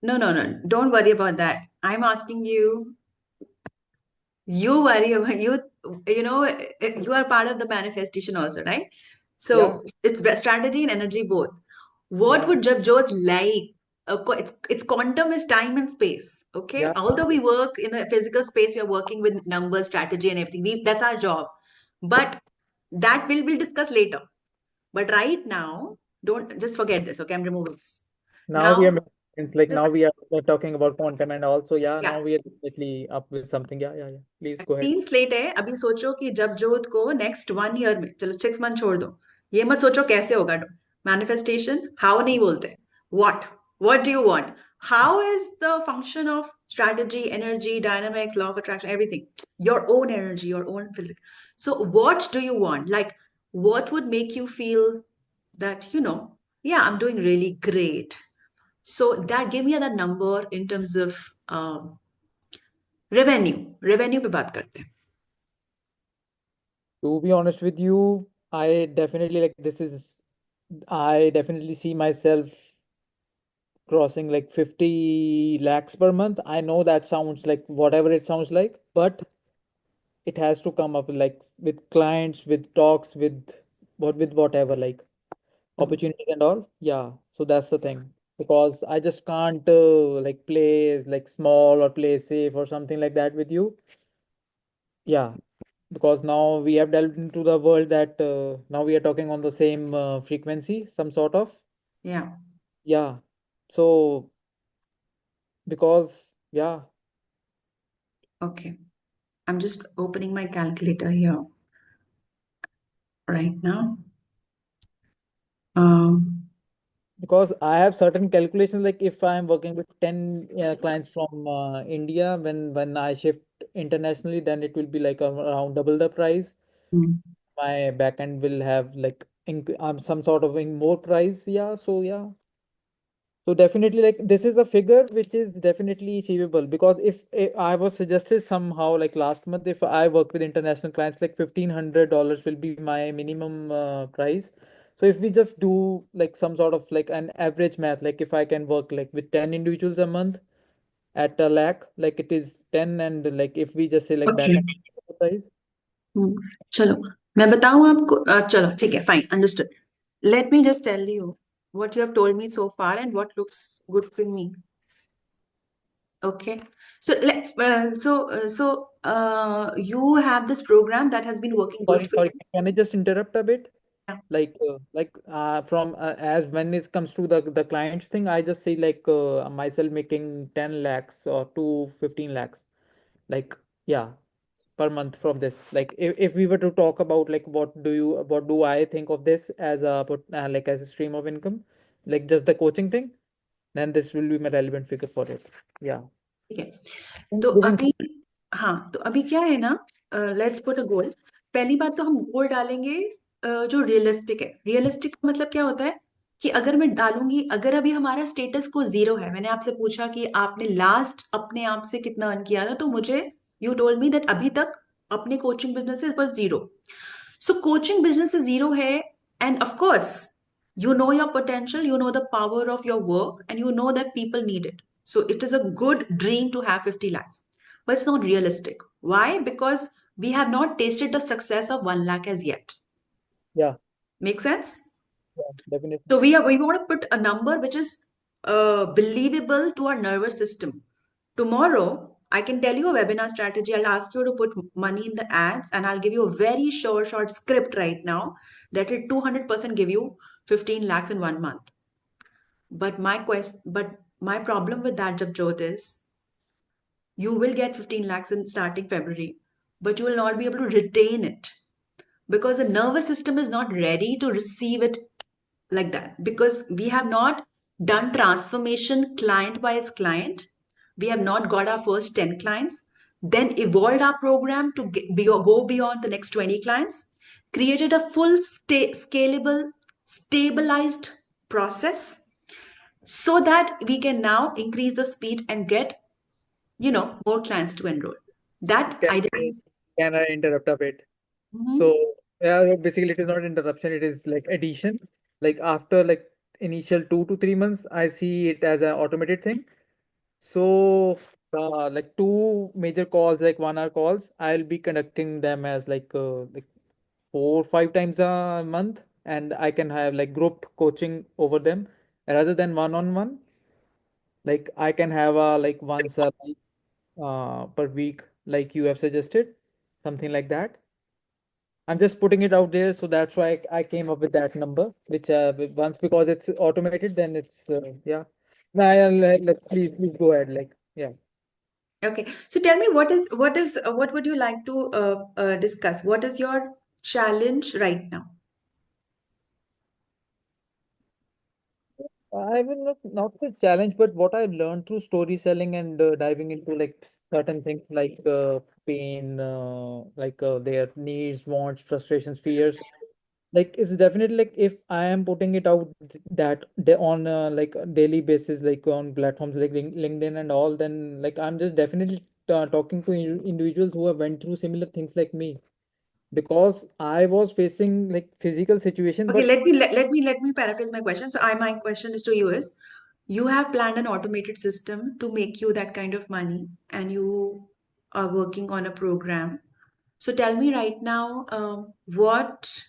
No, no, no. Don't worry about that. I'm asking you you worry about you are part of the manifestation also right Yeah, so it's strategy and energy both what yeah, would Jabjot like it's quantum is time and space okay yeah. although we work in the physical space we are working with numbers strategy and everything that's our job but that we'll discuss later but right now don't just forget this okay I'm removing this Now we now are. Since like Just now we're talking about quantum and also, yeah, yeah, now we are definitely up with something. Yeah, yeah, yeah. Please go ahead. Clean slate है। अभी सोचो कि जबजोत को next 1 year में, चलो 6 month छोड़ दो, ये मत सोचो कैसे होगा मैनिफेस्टेशन। हाउ नहीं बोलते, what do you want, how is the function of strategy, energy, dynamics, law of attraction, everything, your own energy, your own physics. So what do you want, like what would make you feel that, yeah, I'm doing really great? So that give me that number in terms of revenue पे बात करते हैं। To be honest with you, I definitely like this is I definitely see myself crossing like 50 lakhs per month. I know that sounds like whatever it sounds like, but it has to come up like with clients, with talks, with whatever like opportunities and all. Yeah, so that's the thing. Because I just can't like play like small or play safe or something like that with you. Yeah, because now we have delved into the world that now we are talking on the same frequency, some sort of. Yeah. Yeah. So because yeah, Okay. I'm just opening my calculator here right now. Um, because I have certain calculations like if I am working with 10 clients from India, when I shift internationally, then it will be like around double the price. mm, My backend will have like some sort of in more price. Yeah. So yeah. So definitely, like this is a figure which is definitely achievable because if I was suggested somehow like last month, if I work with international clients, like $1,500 will be my minimum price. So if we just do like some sort of like an average math, like if I can work like with 10 individuals a month at a lakh, like it is 10, and like if we just say like back okay. end price, Hmm. चलो, मैं बताऊं आपको, चलो ठीक है, fine, understood. Let me just tell you what you have told me so far and what looks good for me. Okay, so you have this program that has been working good sorry, for sorry, you. can I just interrupt a bit? Yeah. From as when it comes to the clients thing, I just say like myself making 10 lakhs or to 15 lakhs, like yeah, per month from this. Like if we were to talk about like what do I think of this as like as a stream of income, like just the coaching thing, then this will be my relevant figure for it. Yeah. ठीक है, तो Giving अभी, हाँ, तो अभी क्या है ना, लेट्स पुट अ गोल। पहली बात तो हम गोल डालेंगे जो रियलिस्टिक है। रियलिस्टिक का मतलब क्या होता है कि अगर मैं डालूंगी, अगर अभी हमारा स्टेटस को जीरो है, मैंने आपसे पूछा कि आपने लास्ट अपने आप से कितना अर्न किया था, तो मुझे यू टोल्ड मी दैट अभी तक अपने कोचिंग बिजनेस से बस जीरो। सो कोचिंग बिजनेस से जीरो है, end of course you know your potential, you know the power of your work, and you know that people need it. So it is a good dream to have 50 lakhs, but it's not realistic. Why? Because we have not tasted the success of 1 lakh as yet. yeah, Make sense? yeah, definitely. So we want to put a number which is believable to our nervous system. Tomorrow, I can tell you a webinar strategy. I'll ask you to put money in the ads, and I'll give you a very short script right now that will 200% give you 15 lakhs in 1 month. But my problem with that, Japjot, is you will get 15 lakhs in starting February, but you will not be able to retain it because the nervous system is not ready to receive it like that, because we have not done transformation client by client. We have not got our first 10 clients, then evolved our program to go beyond the next 20 clients, created a full scalable, stabilized process so that we can now increase the speed and get, more clients to enroll. That Can idea I, is. can I interrupt a bit? Mhm. So yeah, basically it is not interruption, it is like addition. Like after like initial 2 to 3 months, I see it as an automated thing. So like two major calls, like 1 hour calls, I'll be conducting them as like 4 or 5 times a month, and I can have like group coaching over them rather than one-on-one. Like I can have like once per week, like you have suggested, something like that. I'm just putting it out there, so that's why I came up with that number, which once because it's automated, then it's yeah. Nah, yeah, please go ahead. Like, yeah. Okay. So tell me, what would you like to discuss? What is your challenge right now? I will not the challenge, but what I've learned through story selling and diving into like certain things like pain, their needs, wants, frustrations, fears. Like it's definitely like if I am putting it out on like a daily basis, like on platforms like LinkedIn and all, then like I'm just definitely talking to individuals who have went through similar things like me because I was facing like physical situation, Okay, but let me paraphrase my question. So my question is to you is, you have planned an automated system to make you that kind of money, and you are working on a program. So tell me right now, what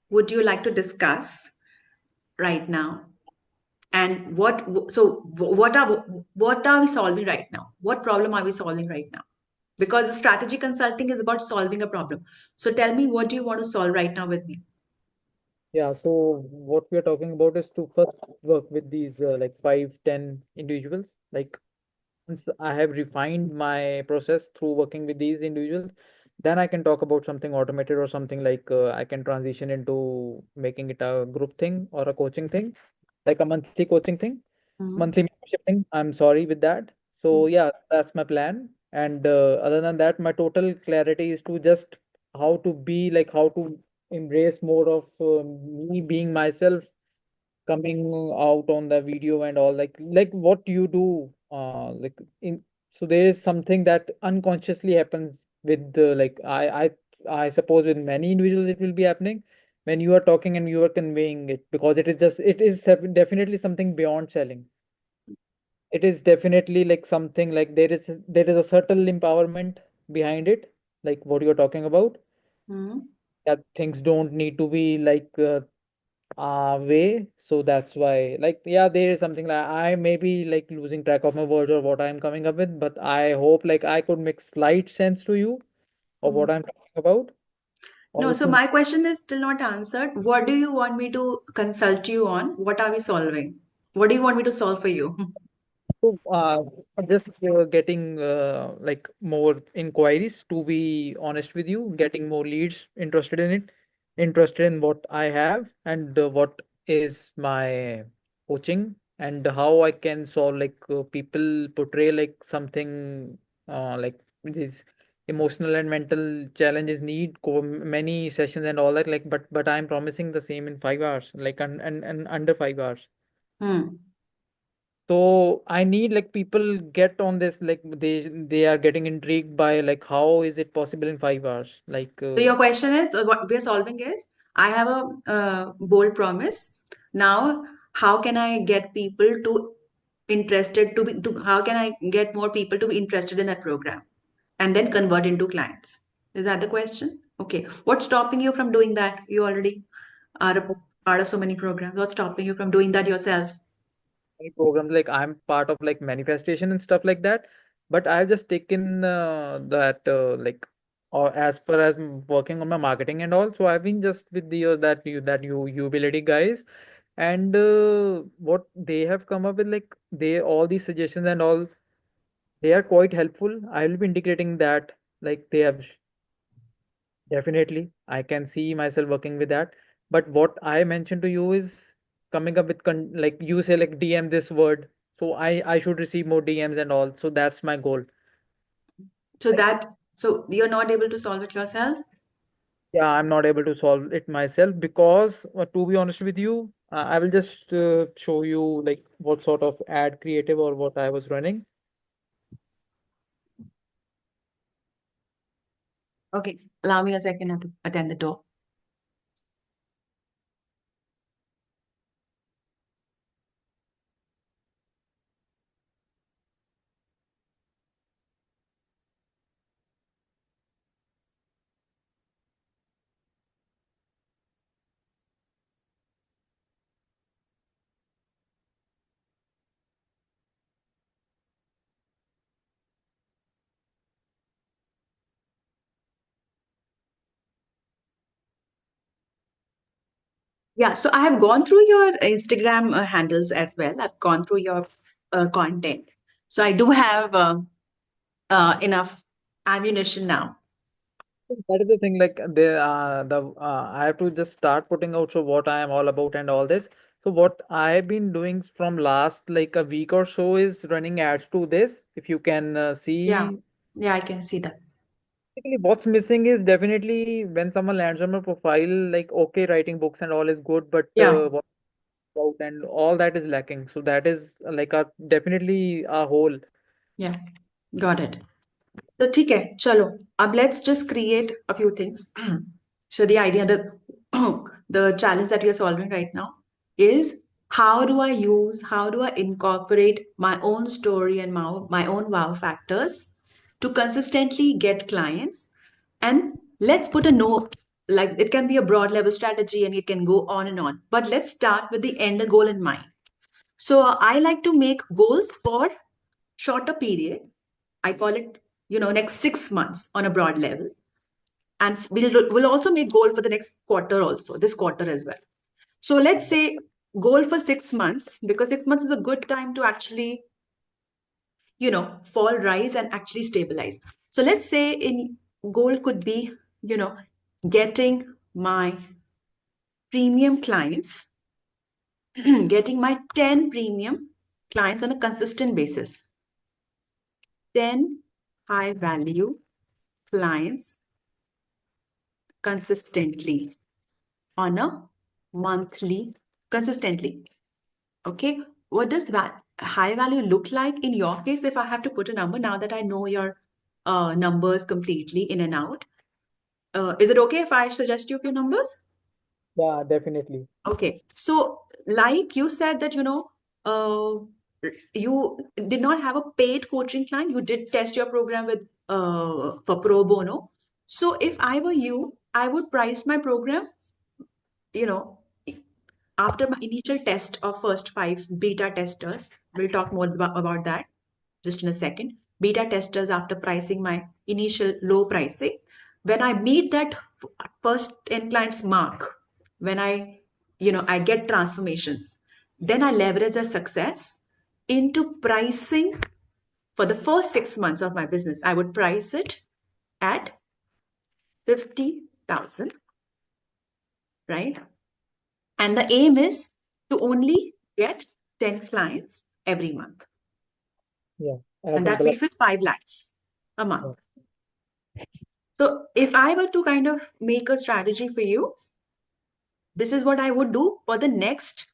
would you like to discuss right now, and what are we solving right now? What problem are we solving right now? Because the strategy consulting is about solving a problem. So tell me, what do you want to solve right now with me? yeah, so what we are talking about is to first work with these like 5, 10 individuals. Like once I have refined my process through working with these individuals, then I can talk about something automated or something like I can transition into making it a group thing or a coaching thing, like a monthly coaching thing, Mhm. monthly membership thing. I'm sorry with that. So yeah, that's my plan. And other than that, my total clarity is to just how to be like how to embrace more of me being myself coming out on the video and all like what you do like in so there is something that unconsciously happens with the like I suppose with many individuals it will be happening when you are talking and you are conveying it because it is definitely something beyond selling. It is definitely like something like there is a subtle empowerment behind it, like what you're talking about, Mhm. that things don't need to be like way. So that's why like yeah there is something like I may be like losing track of my words or what I'm coming up with, but I hope like I could make slight sense to you of what Mhm. I'm talking about or No, if so you my question is still not answered. What do you want me to consult you on? What are we solving? What do you want me to solve for you? so, I'm just getting like more inquiries, to be honest with you, getting more leads interested in it, interested in what I have and what is my coaching and how I can solve like people portray like something like these emotional and mental challenges need many sessions and all that like but I'm promising the same in 5 hours like and under 5 hours. Hmm. So I need like people get on this like they are getting intrigued by like how is it possible in 5 hours? Like So your question is, what we're solving is, I have a bold promise. Now, how can I get people to interested to be to how can I get more people to be interested in that program and then convert into clients? Is that the question? Okay. What's stopping you from doing that? You already are a part of so many programs. What's stopping you from doing that yourself? many programs like I'm part of like manifestation and stuff like that, but I've just taken that like or as far as working on my marketing and all. So I've been just with the that you ability guys and what they have come up with like they all these suggestions and all they are quite helpful. I will be integrating that like they have. Definitely, I can see myself working with that. But what I mentioned to you is coming up with like you say like DM this word, so I should receive more DMs and all. So that's my goal. So Like that so you're not able to solve it yourself? yeah, I'm not able to solve it myself because to be honest with you, I will just show you like what sort of ad creative or what I was running. Okay. Allow me a second, I have to attend the door. Yeah, so I have gone through your Instagram handles as well. I've gone through your content. So I do have enough ammunition now. That is the thing, like the I have to just start putting out so what I am all about and all this. So what I've been doing from last like a week or so is running ads to this. If you can Yeah, see, yeah, I can see that. basically what's missing is definitely when someone lands on my profile, like okay, writing books and all is good, but Yeah, what about and all that is lacking. So that is like a definitely a hole. yeah, got it. So ठीक है, चलो. अब let's just create a few things. So the idea, the the challenge that you're solving right now is how do I incorporate my own story and my own wow factors to consistently get clients. And let's put a note, like it can be a broad level strategy and it can go on and on. But let's start with the end goal in mind. So I like to make goals for shorter period. I call it, next 6 months on a broad level. And we'll also make goal for the next quarter also, this quarter as well. So let's say goal for 6 months, because 6 months is a good time to actually, fall, rise, and actually stabilize. So let's say in goal could be, you know, getting my premium clients, getting my 10 premium clients on a consistent basis, 10 high value clients consistently on a monthly, consistently. Okay. What does that high value look like in your case? If I have to put a number now that I know your numbers completely in and out, is it okay if I suggest you a few numbers? Yeah, definitely. Okay. So, like you said that, you did not have a paid coaching client, you did test your program with for pro bono. So, if I were you, I would price my program, you know, after my initial test of first five beta testers. We'll talk more about that just in a second. Beta testers, after pricing my initial low pricing, when I meet that first 10 clients mark, when I get transformations, then I leverage a success into pricing for the first 6 months of my business. I would price it at 50,000, right? And the aim is to only get 10 clients every month. Yeah, as And that simple as makes it 5 lakhs a yeah. month. So if I were to kind of make a strategy for you, this is what I would do for the next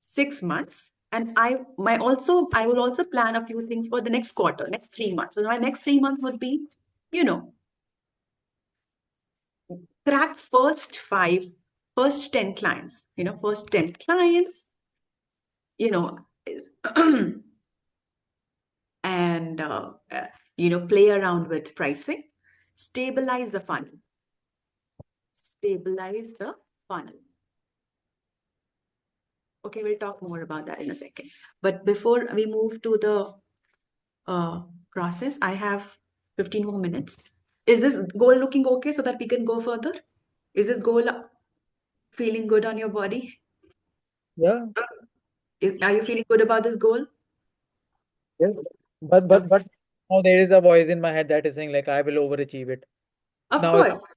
6 months. And I will also plan a few things for the next quarter, next 3 months. So my next 3 months would be, you know, crack first 10 clients, first 10 clients, is and play around with pricing, stabilize the funnel, stabilize the funnel. Okay, we'll talk more about that in a second. But before we move to the uh, process, I have 15 more minutes. Is this goal looking okay so that we can go further? Is this goal feeling good on your body? Yeah, Are you feeling good about this goal? yes. But Okay. but but now there is a voice in my head that is saying like I will overachieve it. Of Now it's course,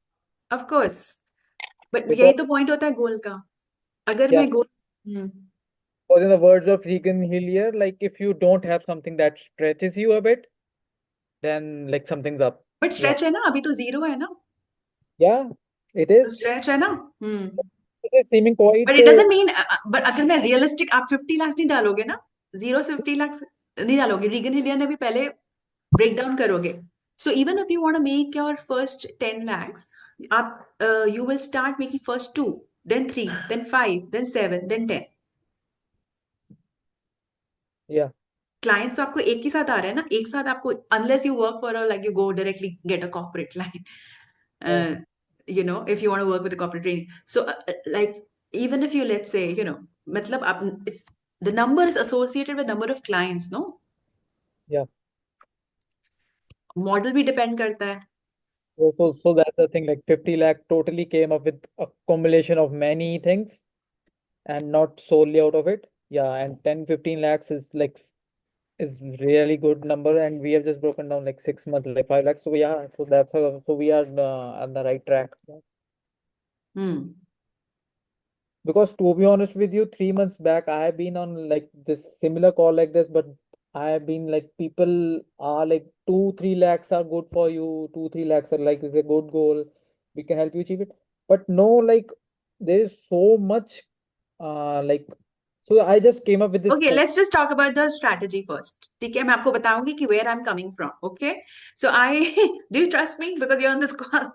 of course. But यही because तो point होता है goal का. अगर yeah, मैं goal. Hmm. because in the words of Regan Hillier, like if you don't have something that stretches you a bit, then like something's up. But Yeah. stretch है ना, अभी तो zero है ना. Yeah, it तो is. stretch है ना. It is seeming quite But it doesn't mean, but अगर मैं realistic, आप 50 lakhs नहीं डालोगे ना, 0 से 50 lakhs नहीं डालोगे. रीगन हिलिया ने भी पहले break down करोगे. So even if you want to make your first 10 lakhs, you will start making first two, then three, then five, then seven, then 10. yeah, Clients तो आपको एक ही साथ आ रहे हैं ना, एक साथ आपको, unless you work for a, like you go directly get a corporate client, yeah, uh, if you want to work with a corporate training. So like, even if you, let's say, मतलब आप, the number is associated with number of clients, no? yeah. Model भी depend करता है. So that's the thing. Like 50 lakh totally came up with a combination of many things and not solely out of it. Yeah, and 10, 15 lakhs is like is really good number, and we have just broken down like 6 months, like 5 lakhs. So yeah, so that's how, so we are on the right track. Hmm. Because to be honest with you, 3 months back, I have been on like this similar call like this, but I have been like people are like 2-3 lakhs are good for you, 2-3 lakhs are like is a good goal. We can help you achieve it. But no, like there is so much like so I just came up with this Okay, quote. let's just talk about the strategy first. ठीक है, मैं आपको बताऊंगी कि where I'm coming from. Okay, so I do you trust me because you're on this call?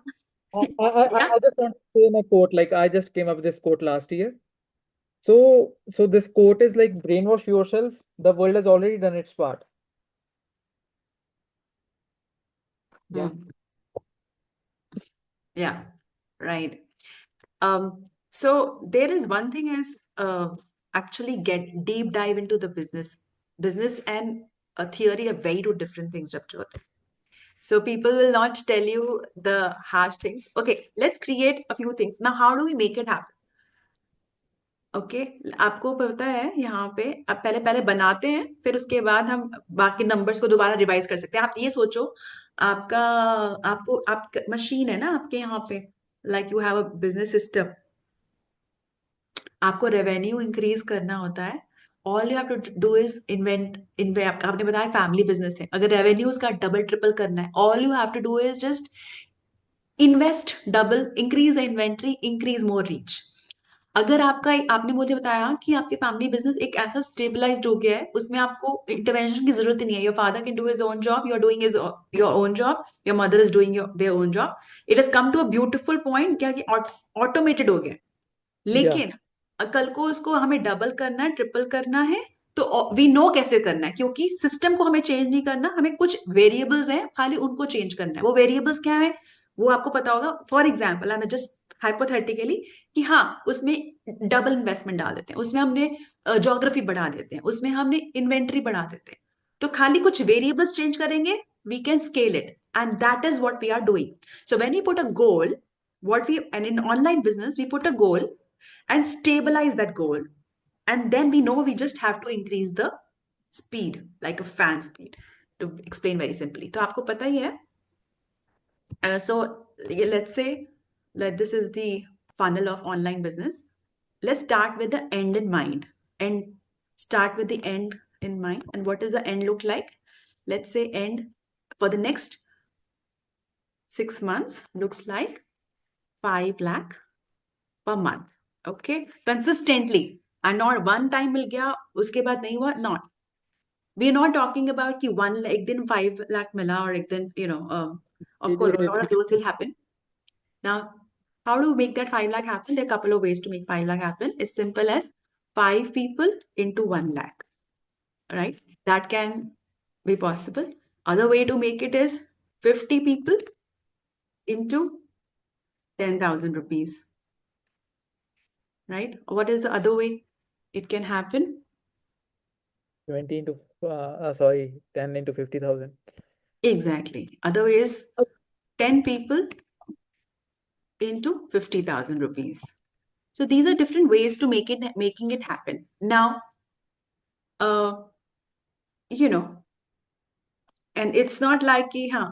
Yeah. I just want to say my quote. Like I just came up with this quote last year. So this quote is like brainwash yourself. The world has already done its part. Yeah. Hmm. Yeah. Right. So there is one thing is actually get deep dive into the business. Business and a theory are very two different things, Japjot. So people will not tell you the harsh things. Okay, let's create a few things. Now, how do we make it happen? Okay, आपको पता है यहाँ पे अब पहले पहले बनाते हैं, फिर उसके बाद हम बाकी नंबर्स को दोबारा रिवाइज कर सकते हैं। आप ये सोचो, आपका आपको आप मशीन है ना आपके यहाँ पे, like you have a business system, आपको रेवेन्यू इंक्रीज करना होता है। All you have to do is invent, आपने बताया फैमिली बिजनेस है, अगर रेवेन्यूज का डबल ट्रिपल करना है, all you have to do is just invest double, increase the inventory, increase more reach. अगर आपका आपने मुझे बताया कि आपके फैमिली बिजनेस एक ऐसा स्टेबलाइज्ड हो गया है, उसमें आपको इंटरवेंशन की जरूरत ही नहीं है, your father can do his own job, you are doing his your own job, your mother is doing their own job, it has come to a beautiful point क्या कि ऑटोमेटेड हो गया। Yeah. लेकिन कल को उसको हमें डबल करना है, ट्रिपल करना है, तो वी नो कैसे करना है, क्योंकि सिस्टम को हमें चेंज नहीं करना, हमें कुछ वेरिएबल्स हैं खाली उनको चेंज करना है। वो वेरिएबल्स क्या है वो आपको पता होगा। For example I am just hypothetically कि हाँ उसमें डबल इन्वेस्टमेंट डाल देते हैं, उसमें हमने जोग्राफी बढ़ा देते हैं, उसमें हमने इन्वेंट्री बढ़ा देते हैं, तो खाली कुछ वेरिएबल्स चेंज करेंगे, we can scale it, and that is what we are doing. So when you put a goal, what we and in online business we put a goal and stabilize that goal, and then we know we just have to increase the speed like a fan speed, to explain very simply। तो आपको पता ही है, so let's say that this is the funnel of online business. Let's start with the end in mind, and start with the end in mind. And what does the end look like? Let's say end for the next 6 months looks like 5 lakh per month, okay, consistently, and not one time मिल गया उसके बाद नहीं हुआ, not, we are not talking about कि one एक दिन 5 lakh मिला और एक दिन of course a lot of those will happen. Now, how do we make that 5 lakh happen? There are a couple of ways to make 5 lakh happen. As simple as 5 people into 1 lakh, right? That can be possible. Other way to make it is 50 people into 10,000 rupees, right? What is the other way it can happen? 20 into sorry, 10 into 50,000. Exactly. Other way is 10 people into 50,000 rupees. So these are different ways to making it happen. Now, uh, you know, and it's not like कि हाँ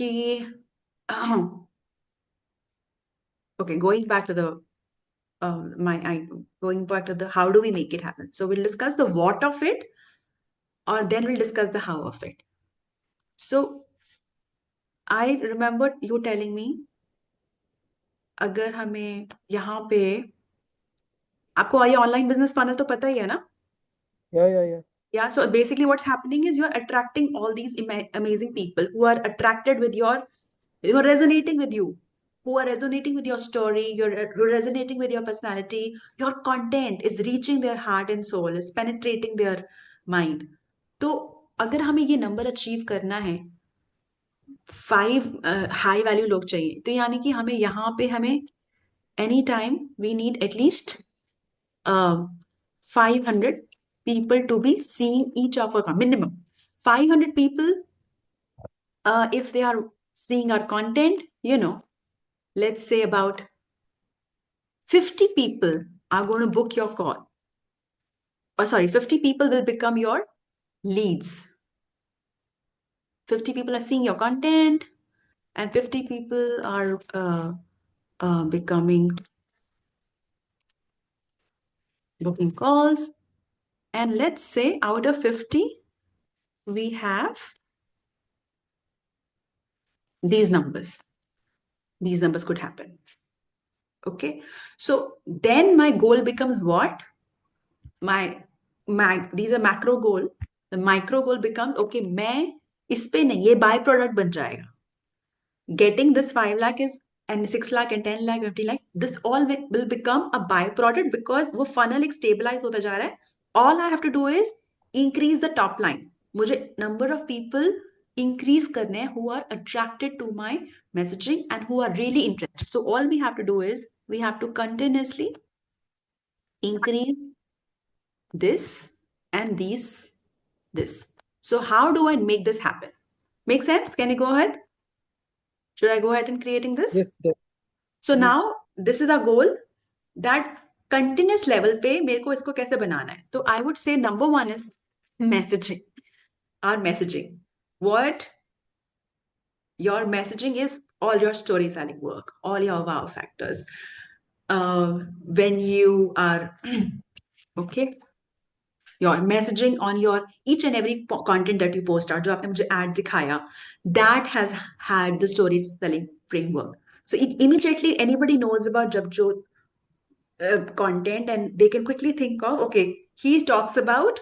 कि okay, going back to the my I going back to the how do we make it happen. So we'll discuss the what of it, or then we'll discuss the how of it. So I remember you telling me, अगर हमें यहाँ पे, आपको ये online business funnel तो पता ही है ना? Yeah, yeah, yeah. Yeah, so basically what's happening is you're attracting all these amazing people who are attracted with who are resonating with you, who are resonating with your story, you're resonating with your personality, your content is reaching their heart and soul, is penetrating their mind. तो अगर हमें ये number achieve करना है, 5 high value लोग चाहिए, तो यानी कि हमें यहाँ पे हमें any time we need at least 500 people to be seeing each of our minimum 500 people, if they are seeing our content, let's say about 50 people are going to book your call, or sorry, 50 people will become your leads. 50 people are seeing your content, and 50 people are becoming booking calls. And let's say out of 50, we have these numbers. These numbers could happen. Okay. So then my goal becomes what? My these are macro goal. The micro goal becomes okay, मैं इस पे नहीं, ये by product बन जाएगा. Getting this 5 lakh is and 6 lakh and 10 lakh 50 lakh, this all will become a byproduct because वो funnel एक stabilize होता जा रहा है. All I have to do is increase the top line. मुझे number of people increase करने हैं who are attracted to my messaging and who are really interested. So all we have to do is we have to continuously increase this and this. So how do I make this happen? Make sense? Can you go ahead? Should I go ahead and creating this? Yes, yes, So yes. now this is our goal that continuous level पे मेरे को इसको कैसे बनाना है. तो I would say number one is messaging. Our messaging. What your messaging is all your storytelling work, all your wow factors. When you are okay, your messaging on your each and every content that you post out, जो आपने मुझे ad दिखाया, that has had the storytelling framework. So it immediately anybody knows about Japjot content and they can quickly think of okay, he talks about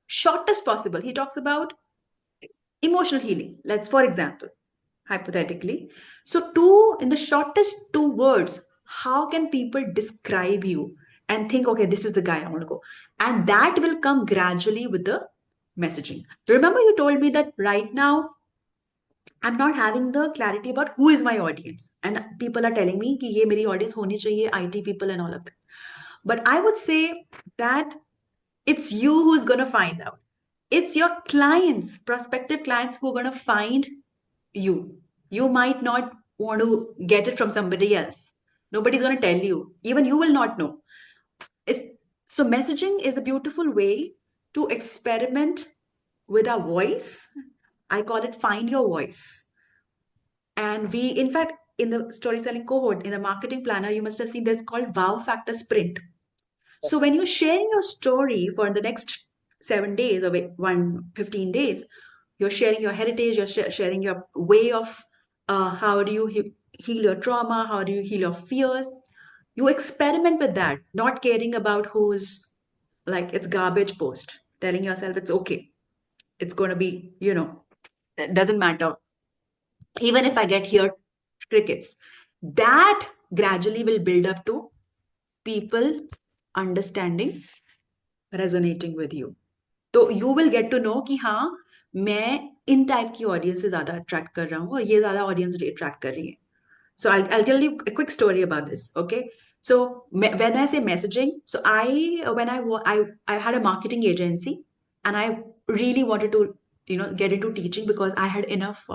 shortest possible. He talks about emotional healing. Let's for example, hypothetically. So two in the shortest 2 words, how can people describe you and think okay, this is the guy I want to go, and that will come gradually with the messaging. Remember you told me that right now I'm not having the clarity about who is my audience and people are telling me कि ये मेरी audience होनी चाहिए IT people and all of that. But I would say that it's you who's going to find out. It's your clients, prospective clients, who are going to find you. You might not want to get it from somebody else. Nobody's going to tell you. Even you will not know. It's, so, messaging is a beautiful way to experiment with our voice. I call it find your voice. And we, in fact, in the story selling cohort, in the marketing planner, you must have seen there's called wow factor sprint. So when you're sharing your story for the next 7 days or 15 days, you're sharing your heritage, you're sharing your way of how do you heal your trauma, how do you heal your fears. You experiment with that, not caring about who's like it's garbage post, telling yourself it's okay. It's going to be, it doesn't matter. Even if I get here crickets, that gradually will build up to people understanding resonating with you. तो you will get to know कि हाँ, मैं इन type की audience से ज्यादा attract कर रहा हूँ और ये ज्यादा ऑडियंस मुझे अट्रैक्ट कर रही है. So I'll tell you a quick story about this. Okay. So when I say messaging, so when I had a marketing agency and I really wanted to get into teaching because I had enough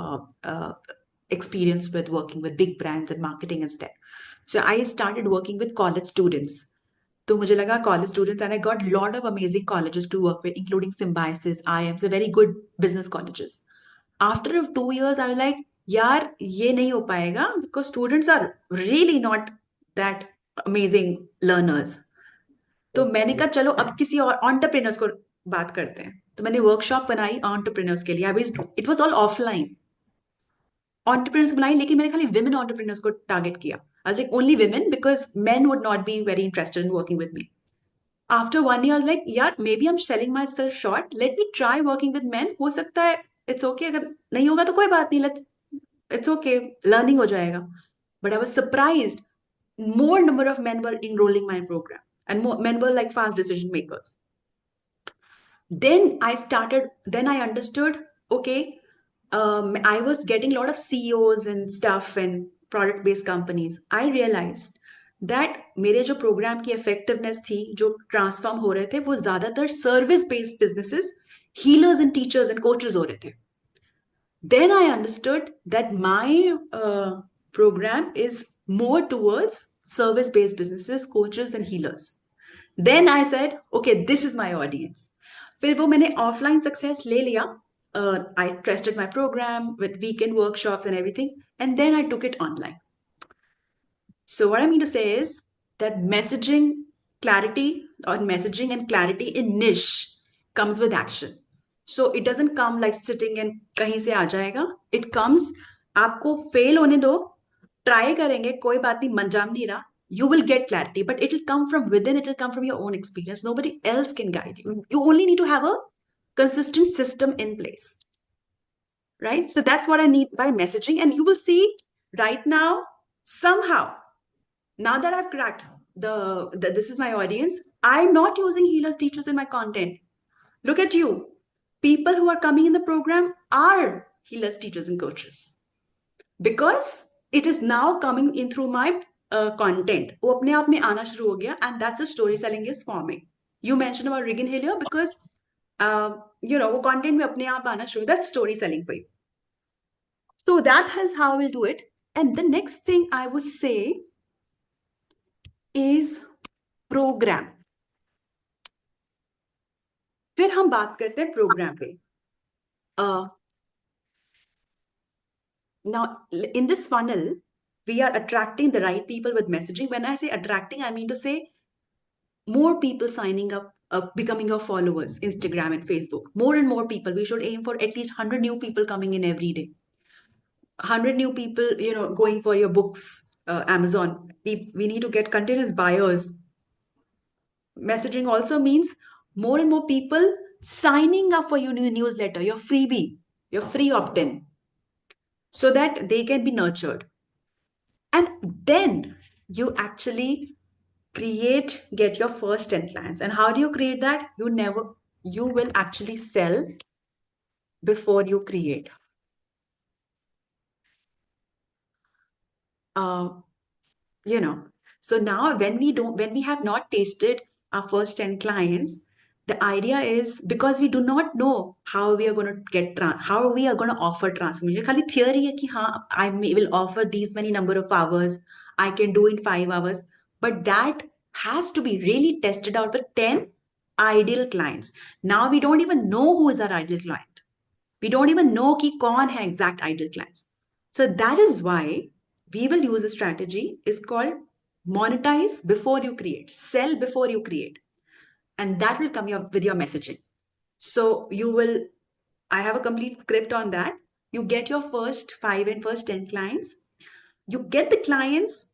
experience with working with big brands and marketing instead. So I started working with college students. तो मुझे लगा college students and I got a lot of amazing colleges to work with, including Symbiosis, IMs, very good business colleges. After 2 years, I was like, यार ये नहीं हो पाएगा because students are really not that amazing learners. तो Yes, मैंने yes. कहा चलो अब किसी और entrepreneurs को बात करते हैं. तो मैंने वर्कशॉप बनाई entrepreneurs के लिए. It was all offline. Entrepreneurs बनाई लेकिन मैंने खाली women entrepreneurs को target किया. I was like only women because men would not be very interested in working with me. After 1 year, I was like, yeah, maybe I'm selling myself short. Let me try working with men. हो सकता है, it's okay. अगर नहीं होगा तो कोई बात नहीं. It's okay. Learning हो जाएगा. But I was surprised. More number of men were enrolling my program, and more men were like fast decision makers. Then I understood, okay, I was getting a lot of CEOs and stuff and product based companies. I realized that मेरे जो programme की effectiveness थी, जो transform हो रहे थे, वो ज्यादातर service based businesses, healers and teachers and coaches हो रहे थे. Then I understood that my program is more towards service based businesses, coaches, and healers. Then I said, okay, this is my audience. फिर वो मैंने offline success ले लिया. I tested my program with weekend workshops and everything, and then I took it online. So what I mean to say is that messaging clarity or messaging and clarity in niche comes with action. So it doesn't come like sitting and कहीं से आ जाएगा. It comes, आपको fail होने दो, try करेंगे, कोई बात नहीं, मंजाम नहीं रहा. You will get clarity, but it will come from within. It will come from your own experience. Nobody else can guide you. You only need to have a consistent system in place, right? So that's what I need by messaging. And you will see right now, somehow, now that I've cracked this is my audience, I'm not using healers teachers in my content. Look at you. People who are coming in the program are healers teachers and coaches because it is now coming in through my content. वो अपने आप में आना शुरू हो गया, and that's the story selling is forming. You mentioned about Regan Hillier because वो content में अपने आप आना शुरू. That's story selling for you. So that is how we'll do it. And the next thing I would say is program. फिर हम बात करते हैं प्रोग्राम पे. Now in this funnel we are attracting the right people with messaging. When I say attracting, I mean to say more people signing up, becoming our followers, Instagram and Facebook. More and more people. We should aim for at least 100 new people coming in every day. 100 new people, going for your books, Amazon. We need to get continuous buyers. Messaging also means more and more people signing up for your new newsletter, your freebie, your free opt-in, so that they can be nurtured. And then you actually get your first 10 clients. And how do you create that? You will actually sell before you create. Uh, you know so now when we have not tasted our first 10 clients, the idea is, because we do not know how we are going to how we are going to offer transformation. Khali theory hai ki will offer these many number of hours, I can do in 5 hours, but that has to be really tested out with 10 ideal clients. Now we don't even know who is our ideal client. We don't even know ki kaun hai exact ideal clients. So that is why we will use a strategy is called monetize before you create, sell before you create, and that will come with your messaging. So I have a complete script on that. You get your first 5 and first 10 clients. You get the clients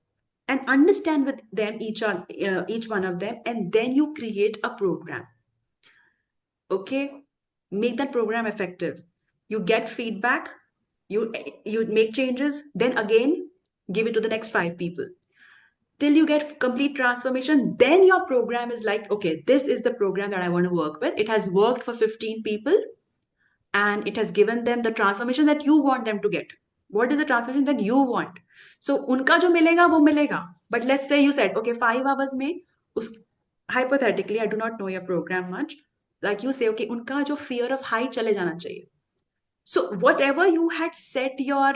and understand with them each one of them, and then you create a program. Okay, make that program effective. You get feedback, you make changes, then again give it to the next 5 people till you get complete transformation. Then your program is like, okay, this is the program that I want to work with. It has worked for 15 people and it has given them the transformation that you want them to get. What is the transformation that you want? So unka jo milega wo milega. But let's say you said, okay, 5 hours mein hypothetically, I do not know your program much, like you say, okay, unka jo fear of height chale jana chahiye. So whatever you had set your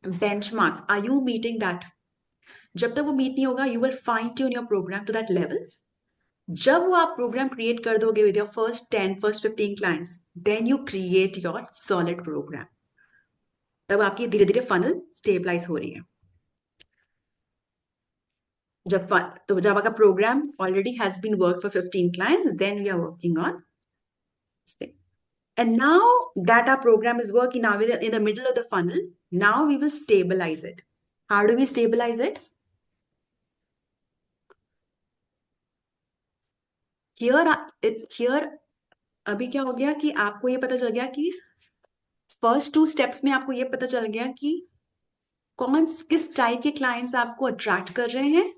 benchmarks, are you meeting that? जब तक वो meet नहीं होगा, you will fine tune your program to that level. जब वो आप program create कर दोगे with your first 10, first 15 clients, then you create your solid program. तब आपकी धीरे धीरे फनल स्टेबलाइज हो रही है. जब आपका programme already has been worked for 15 clients, then we are working on this thing. And now that our program is working, now we're in the middle of the funnel, now we will stabilize it. How do we stabilize it? Here अभी क्या हो गया कि आपको ये पता चल गया कि फर्स्ट 2 स्टेप्स में आपको ये पता चल गया कि किस टाइप के क्लाइंट्स आपको अट्रैक्ट कर रहे हैं.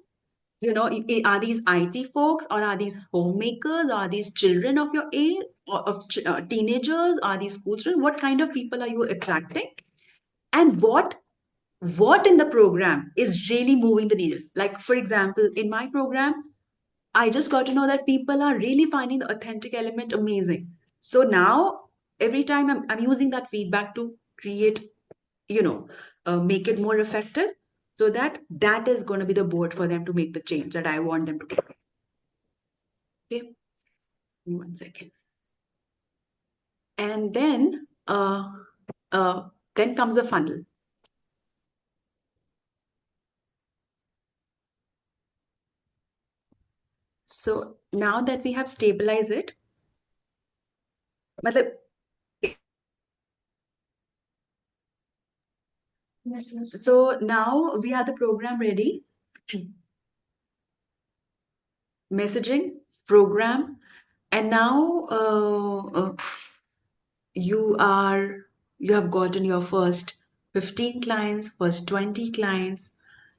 Are these IT folks, or are these homemakers, or are these children of your age, or of teenagers, are these school students? What kind of people are you attracting? And what in the program is really moving the needle? Like, for example, in my program, I just got to know that people are really finding the authentic element amazing. So now every time I'm using that feedback to create, make it more effective, so that is going to be the board for them to make the change that I want them to get. Okay, give me 1 second. And then comes the funnel. So now that we have stabilized it, मतलब, so now we have the program ready, messaging, program, and now you are you have gotten your first 15 clients, first 20 clients.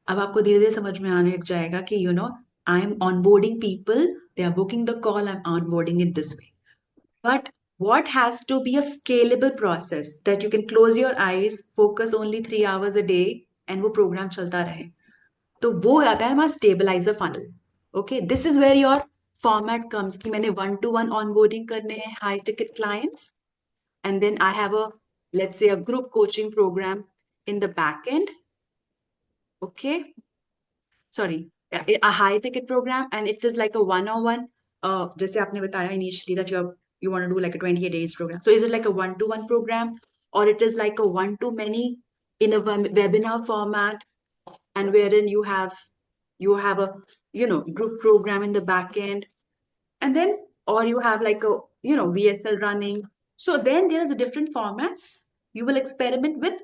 अब आपको धीरे धीरे समझ में आने लग जाएगा कि I am onboarding people, they are booking the call, I am onboarding it this way. But what has to be a scalable process that you can close your eyes, focus only 3 hours a day, and वो program चलता रहे. तो वो आता है हमारा stabiliser funnel. Okay, this is where your format comes कि मैंने 1-to-1 ऑनबोर्डिंग करने हैं high ticket clients, and then I have a, let's say, a group coaching program in the back end. Okay, sorry, a high ticket program, and it is like a one-on-one. जैसे आपने बताया initially that you want to do like a 28 days program. So is it like a one-to-one program, or it is like a one-to-many in a webinar format, and wherein you have a group program in the back end, and then, or you have like a VSL running. So then there is a different formats. You will experiment with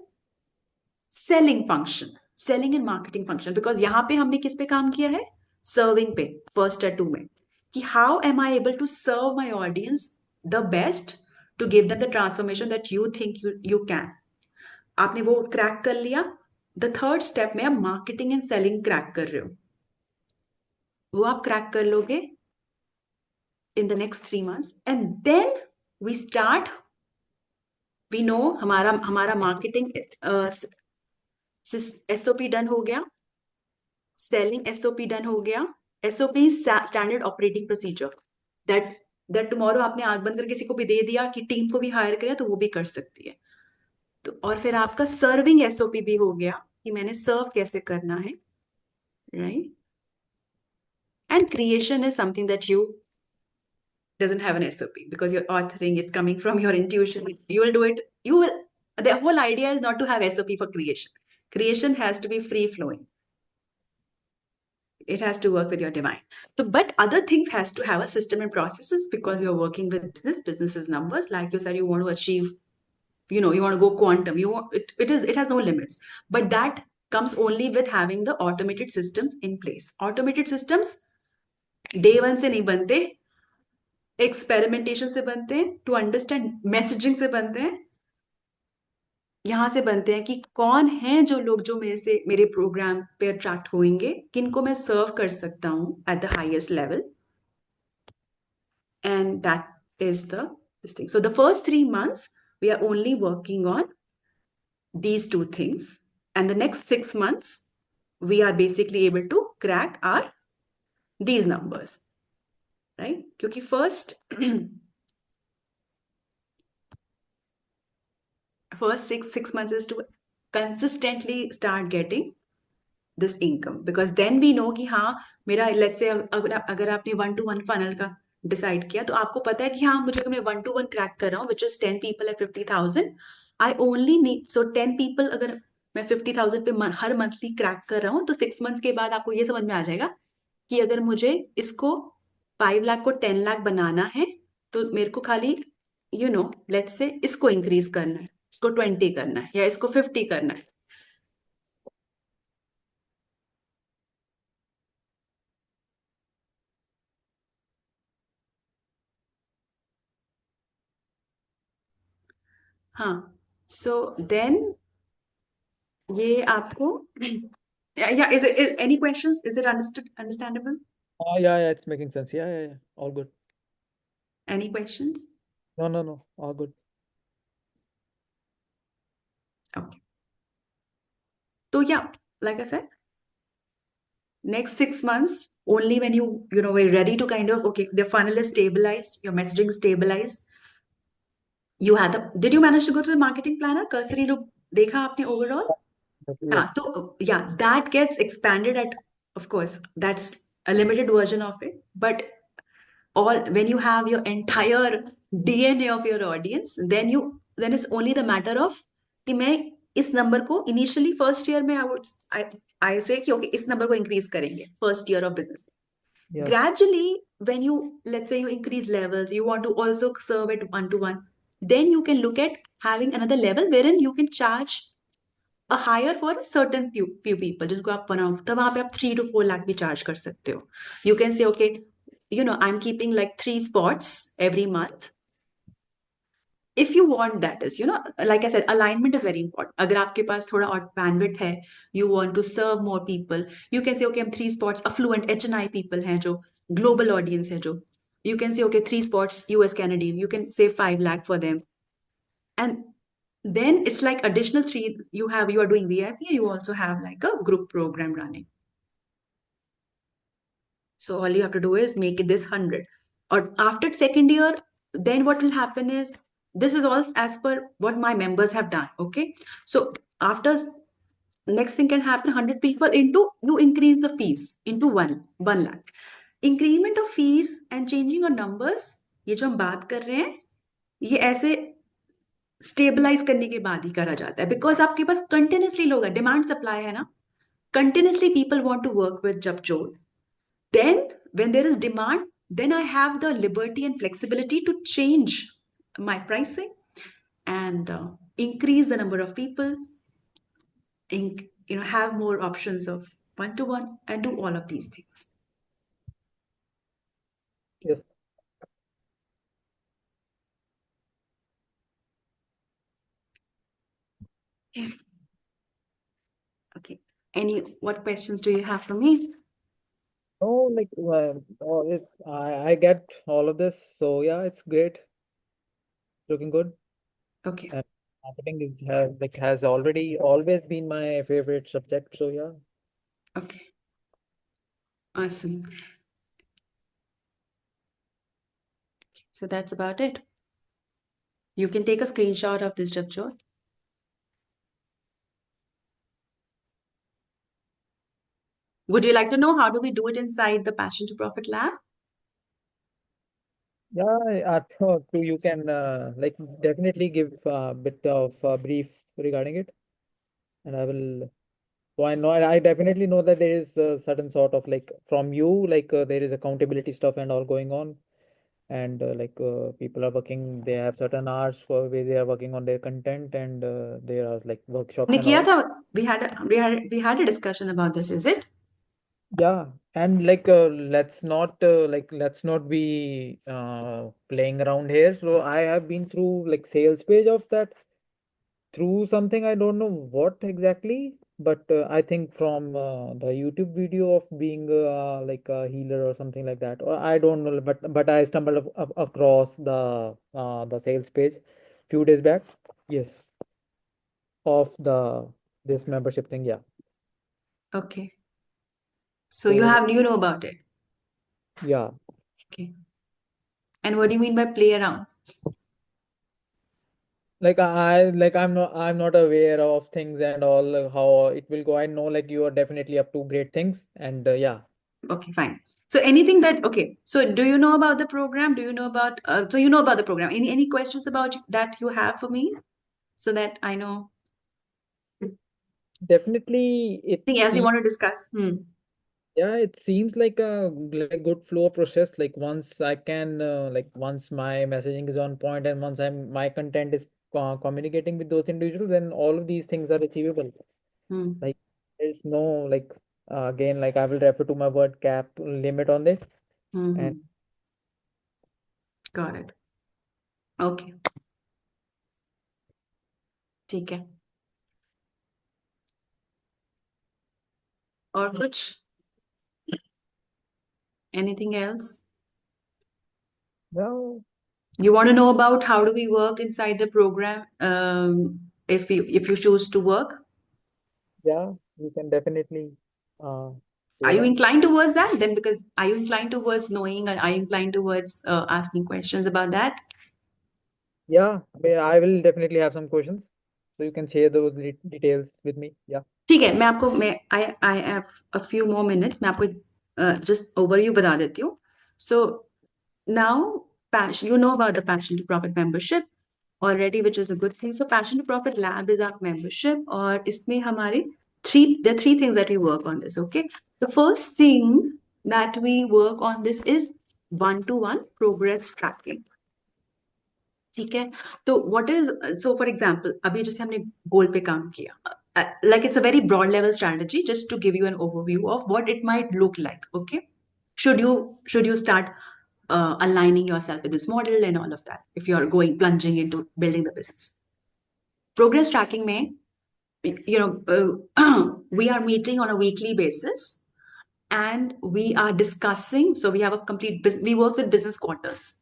selling function, selling and marketing function, because यहाँ पे हमने किस पे काम किया है, serving पे, first या टू में, कि how am I able to serve my audience the best to give them the transformation that you think you can. आपने वो क्रैक कर लिया. द थर्ड स्टेप में आप मार्केटिंग एंड सेलिंग क्रैक कर रहे हो. वो आप क्रैक कर लोगे in the next 3 months, and then we start. We know हमारा हमारा मार्केटिंग एसओपी डन हो गया, सेलिंग एसओपी डन हो गया. SOP standard operating procedure, that that tomorrow आपने आंख बंद कर किसी को भी दे दिया कि टीम को भी हायर करें तो वो भी कर सकती है. तो और फिर आपका सर्विंग एसओपी भी हो गया कि मैंने सर्व कैसे करना है, right. And creation is something that you doesn't have an SOP because your authoring is coming from your intuition. You will do it. You will. The whole idea is not to have SOP for creation. Creation has to be free flowing. It has to work with your divine. So, but other things has to have a system and processes because you're working with businesses numbers. Like you said, you want to achieve, you want to go quantum. It has no limits. But that comes only with having the automated systems in place. Automated systems day one से नहीं बनते, experimentation से बनते हैं, to understand messaging से बनते हैं, यहाँ से बनते हैं कि कौन है जो लोग जो मेरे प्रोग्राम पे अट्रैक्ट होंगे, किनको मैं सर्व कर सकता हूँ at the highest level. And that is this thing. So the first 3 months, we are only working on these two things. And the next 6 months, we are basically able to crack these numbers, right? Because first six months is to consistently start getting this income, because then we know कि हाँ मेरा, let's say, अगर आपने 1-to-1 funnel का decide किया तो आपको पता है कि हाँ मुझे, मैं 1-to-1 क्रैक कर रहा हूँ, which is 10 people at 50,000. I only need, so 10 people अगर मैं 50,000 पे हर मंथली क्रैक कर रहा हूँ, तो 6 months के बाद आपको ये समझ में आ जाएगा कि अगर मुझे इसको 5 लाख को 10 लाख बनाना है तो मेरे को खाली लेट्स से इसको इंक्रीज करना है, इसको 20 करना है, या इसको 50 करना है. हाँ, सो देन ये आपको, yeah, is any questions, is it understandable? Yeah, it's making sense. Yeah. All good. Any questions? No. All good. Okay. So yeah, like I said, next 6 months, only when we're ready to kind of, okay, the funnel is stabilized, your messaging is stabilized. Did you manage to go to the marketing planner? Cursory look देखा आपने overall? हाँ, Yes. तो yeah, that gets expanded at, of course, that's a limited version of it. But all when you have your entire DNA of your audience, then it's only the matter of कि मैं इस number को initially first year में आई से कि okay इस number को increase करेंगे first year of business. Yes. Gradually, when you, let's say you increase levels, you want to also serve at one to one, then you can look at having another level wherein you can charge a higher for a certain few people जिनको आप one of तो वहां पे आप 3 to 4 lakh भी charge कर सकते हो. You can say okay, I'm keeping like 3 spots every month. If you want, that is, like I said, alignment is very important. अगर आपके पास थोड़ा और bandwidth है, you want to serve more people, you can say okay, हम 3 spots affluent HNI people हैं जो global audience है जो, you can say okay, 3 spots US Canadian, you can say 5 lakh for them. And then it's like additional three, you are doing VIP, you also have like a group program running. So all you have to do is make it this 100. Or after second year, then what will happen is, this is all as per what my members have done. Okay. So after, next thing can happen, 100 people into, you increase the fees into 1 lakh. Increment of fees and changing of numbers, ये जो हम बात कर रहे हैं, ये ऐसे stabilise करने के बाद ही करा जाता है, बिकॉज आपके पास कंटिन्यूसली लोग है, डिमांड सप्लाई है ना, continuously people want to work with Japjot. Then when there is demand, then I have the liberty and flexibility to change my pricing and increase the number of people, have more options of one to one and do all of these things. Yes. Yes. Okay. What questions do you have for me? Oh, like, oh, I get all of this. So yeah, it's great. Looking good. Okay. And marketing has already always been my favorite subject. So yeah. Okay. Awesome. So that's about it. You can take a screenshot of this Japjot. Would you like to know how do we do it inside the Passion to Profit Lab? Yeah, so you can like definitely give a bit of brief regarding it, and I will. So I know, I definitely know that there is a certain sort of like from you, like there is accountability stuff and all going on, and people are working. They have certain hours for where they are working on their content, and there are like workshops हमने and किया all. था, we had a discussion about this, is it? Yeah, and let's not be playing around here. So I have been through like sales page of that through something I don't know what exactly, but I think from the YouTube video of being like a healer or something like that, or I don't know, but I stumbled across the sales page few days back. Yes, of this membership thing. Yeah. Okay. So So you know about it. yeah. Okay. And what do you mean by play around? I'm not aware of things and all how it will go. I know like you are definitely up to great things and yeah. Okay, fine. So anything that, okay. So do you know about the program? Do you know about, so you know about the program. Any questions about that you have for me so that I know? Definitely it Anything else you seems, want to discuss? Hmm. yeah, it seems like a good flow process. Like once I can once my messaging is on point and once my content is communicating with those individuals, then all of these things are achievable. Hmm. Like there's no like again like I will refer to my word cap limit on it. And Hmm. Got it. Okay. ठीक है. और कुछ? Anything else? well, You want to know about how do we work inside the program, if you choose to work? yeah, you can definitely uh Are say you that. inclined towards that? Then because are you inclined towards knowing, and are you inclined towards asking questions about that? Yeah, I will definitely have some questions. So you can share those details with me. Yeah. ठीक है, मैं I have a few more minutes, मैं आपको just overview बता देती हूँ. So now passion, you know about the Passion to Profit membership already, which is a good thing. So Passion to Profit Lab is our membership, और इसमें हमारे there are three things that we work on this. Okay, the first thing that we work on this is one-to-one progress tracking. ठीक है, तो what is, so for example अभी जैसे हमने गोल पे काम किया, like it's a very broad level strategy just to give you an overview of what it might look like. Okay, should you start aligning yourself with this model and all of that if you are going plunging into building the business. Progress tracking में, you know, we are meeting on a weekly basis and we are discussing. So we have a complete we work with business quarters,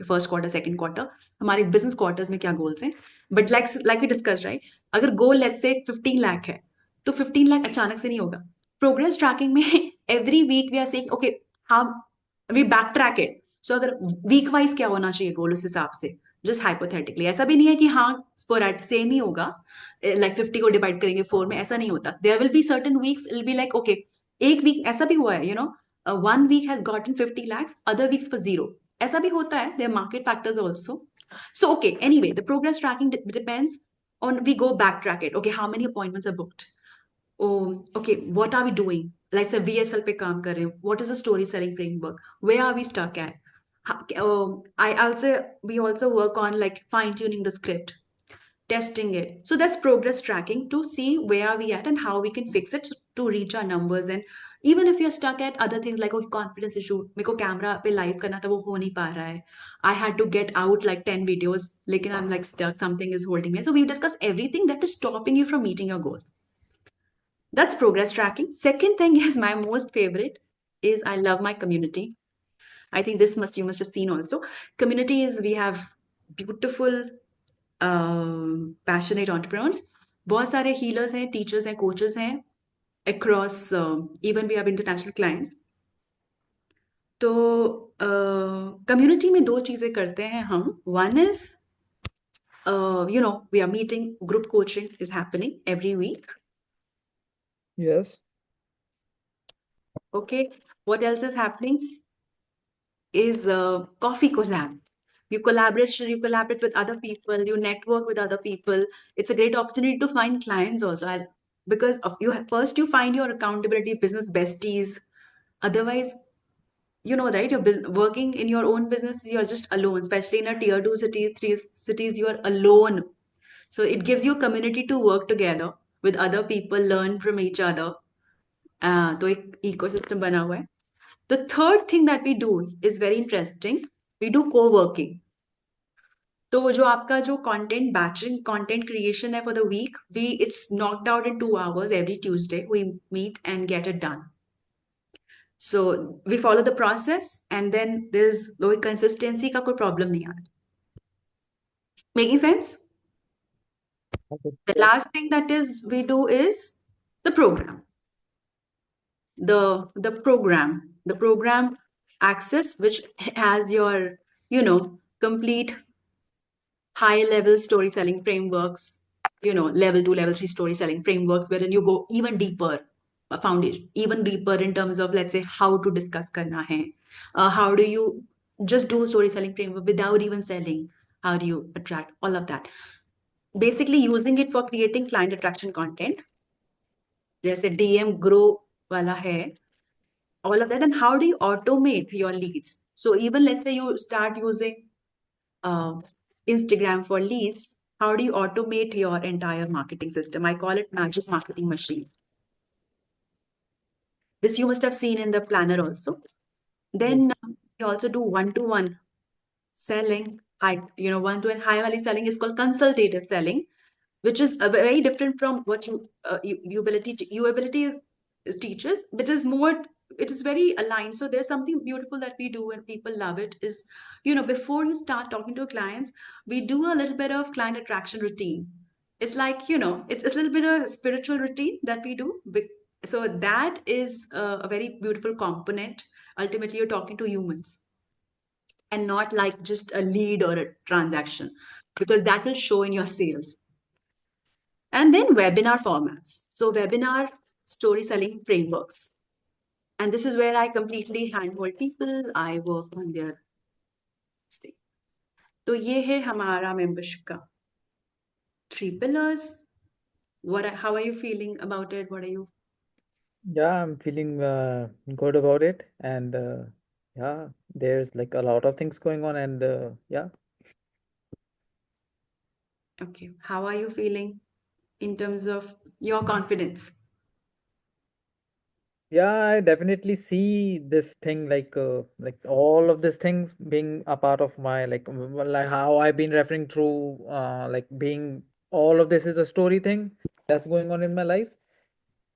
first quarter, second quarter. हमारे business quarters में क्या goals हैं, but like we discussed, right, अगर goal let's say 15 lakh है, तो 15 lakh अचानक से नहीं होगा. Progress tracking में every week we are saying okay, how we backtrack it. So अगर week wise क्या होना चाहिए goal उस हिसाब से, just hypothetically, ऐसा भी नहीं है कि हाँ sporadic same ही होगा, like 50 को divide करेंगे 4 में, ऐसा नहीं होता. There will be certain weeks it will be like okay, एक week ऐसा भी हुआ है, you know, 1 week has gotten 50 lakhs, other weeks for zero. ऐसा भी होता है. There are market factors also. So okay, anyway, the progress tracking depends on, we go backtrack it. Okay, how many appointments are booked? Oh, okay, what are we doing? Like say VSL पे काम कर रहे हैं. What is the story selling framework? Where are we stuck at? I also, we also work on like fine tuning the script, testing it. So that's progress tracking to see where are we at and how we can fix it to reach our numbers. And even if you're stuck at other things like okay, confidence issue, मेरे को camera पे live करना था वो हो नहीं पा रहा है. I had to get out like 10 videos, लेकिन I'm like stuck, something is holding me. So we discuss everything that is stopping you from meeting your goals. That's progress tracking. Second thing is my most favorite is I love my community. I think this must, you must have seen also. Community is, we have beautiful passionate entrepreneurs, बहुत सारे healers हैं, teachers हैं, coaches हैं across, even we have international clients. तो community में दो चीजें करते हैं हम. One is, you know, we are meeting, group coaching is happening every week. Yes. Okay, what else is happening is coffee collab. You collaborate with other people, you network with other people. It's a great opportunity to find clients also. Because of you, first you find your accountability business besties. Otherwise, you know, right, you're working in your own business, you're just alone, especially in a tier 2 city, 3 cities, you're alone. So it gives you a community to work together with other people, learn from each other. तो एक ecosystem बना हुआ है. The third thing that we do is very interesting. We do co-working. तो वो जो आपका जो content batching, content creation है for the week, it's knocked out in 2 hours every Tuesday. We meet and get it done. So we follow the process and then there's कोई consistency का कोई problem नहीं आता. Making sense? Okay. The last thing that is we do is the program. The program access, which has your, you know, complete high level story selling frameworks, you know, level 2, level 3 story selling frameworks, wherein you go even deeper, a foundation, even deeper in terms of, let's say, how to discuss karna hai, how do you just do story selling framework without even selling, how do you attract, all of that. Basically using it for creating client attraction content, जैसे DM grow वाला है, all of that. And how do you automate your leads? So even let's say you start using uh, Instagram for leads, how do you automate your entire marketing system? I call it magic marketing machine. This you must have seen in the planner also. Then Yes. we also do one-to-one selling. You know, one-to-one high value selling is called consultative selling, which is very different from what you ability is teaches, but is more, it is very aligned. So there's something beautiful that we do and people love it is, you know, before you start talking to clients, we do a little bit of client attraction routine. It's like, you know, it's a little bit of a spiritual routine that we do. So that is a very beautiful component. Ultimately, you're talking to humans and not like just a lead or a transaction, because that will show in your sales. And then webinar formats. So webinar story selling frameworks. And this is where I completely handhold people. I work on their stay. तो ये है हमारा membership का three pillars. How are you feeling about it? What are you? Yeah, I'm feeling good about it, and yeah, there's like a lot of things going on, and yeah, Okay. How are you feeling in terms of your confidence? yeah, I definitely see this thing like all of these things being a part of my like how I've been referring through like being all of this is a story thing that's going on in my life.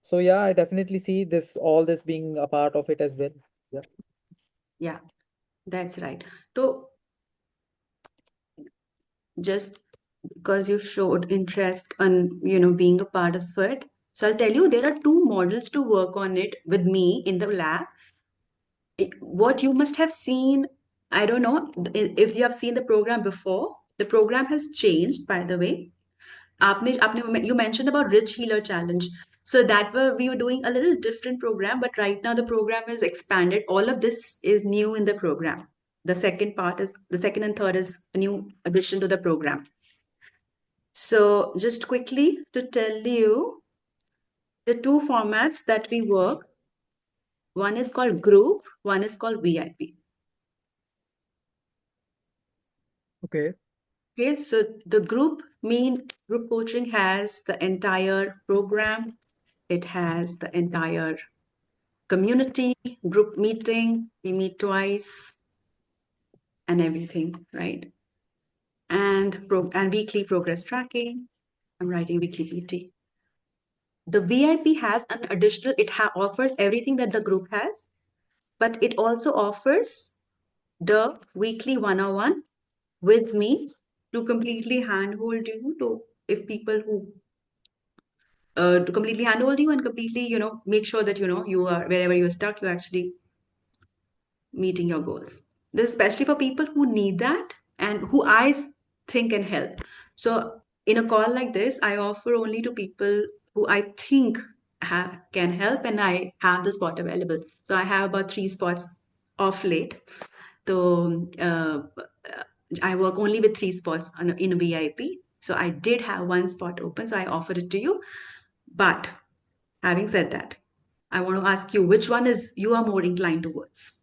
So yeah, I definitely see this all this being a part of it as well. Yeah. Yeah, that's right. So just because you showed interest on, being a part of it. So I'll tell you, there are two models to work on it with me in the lab. What you must have seen, I don't know if you have seen the program before. The program has changed, by the way. You mentioned about Rich Healer Challenge. So that we were doing a little different program, but right now the program is expanded. All of this is new in the program. The second and third is a new addition to the program. So just quickly to tell you the two formats that we work, one is called group, one is called VIP. Okay. Okay, so the group coaching has the entire program. It has the entire community, group meeting, we meet twice and everything, right? And weekly progress tracking. I'm writing weekly PT. The VIP has an additional, offers everything that the group has, but it also offers the weekly one-on-one with me to completely handhold you to if people who to completely handhold you and completely make sure that you are wherever you're stuck you're actually meeting your goals. This is especially for people who need that and who think can help. So in a call like this, I offer only to people who I think can help, and I have the spot available. So I have about three spots off late. So I work only with three spots in a VIP. So I did have one spot open, so I offered it to you. But having said that, I want to ask you which one is you are more inclined towards.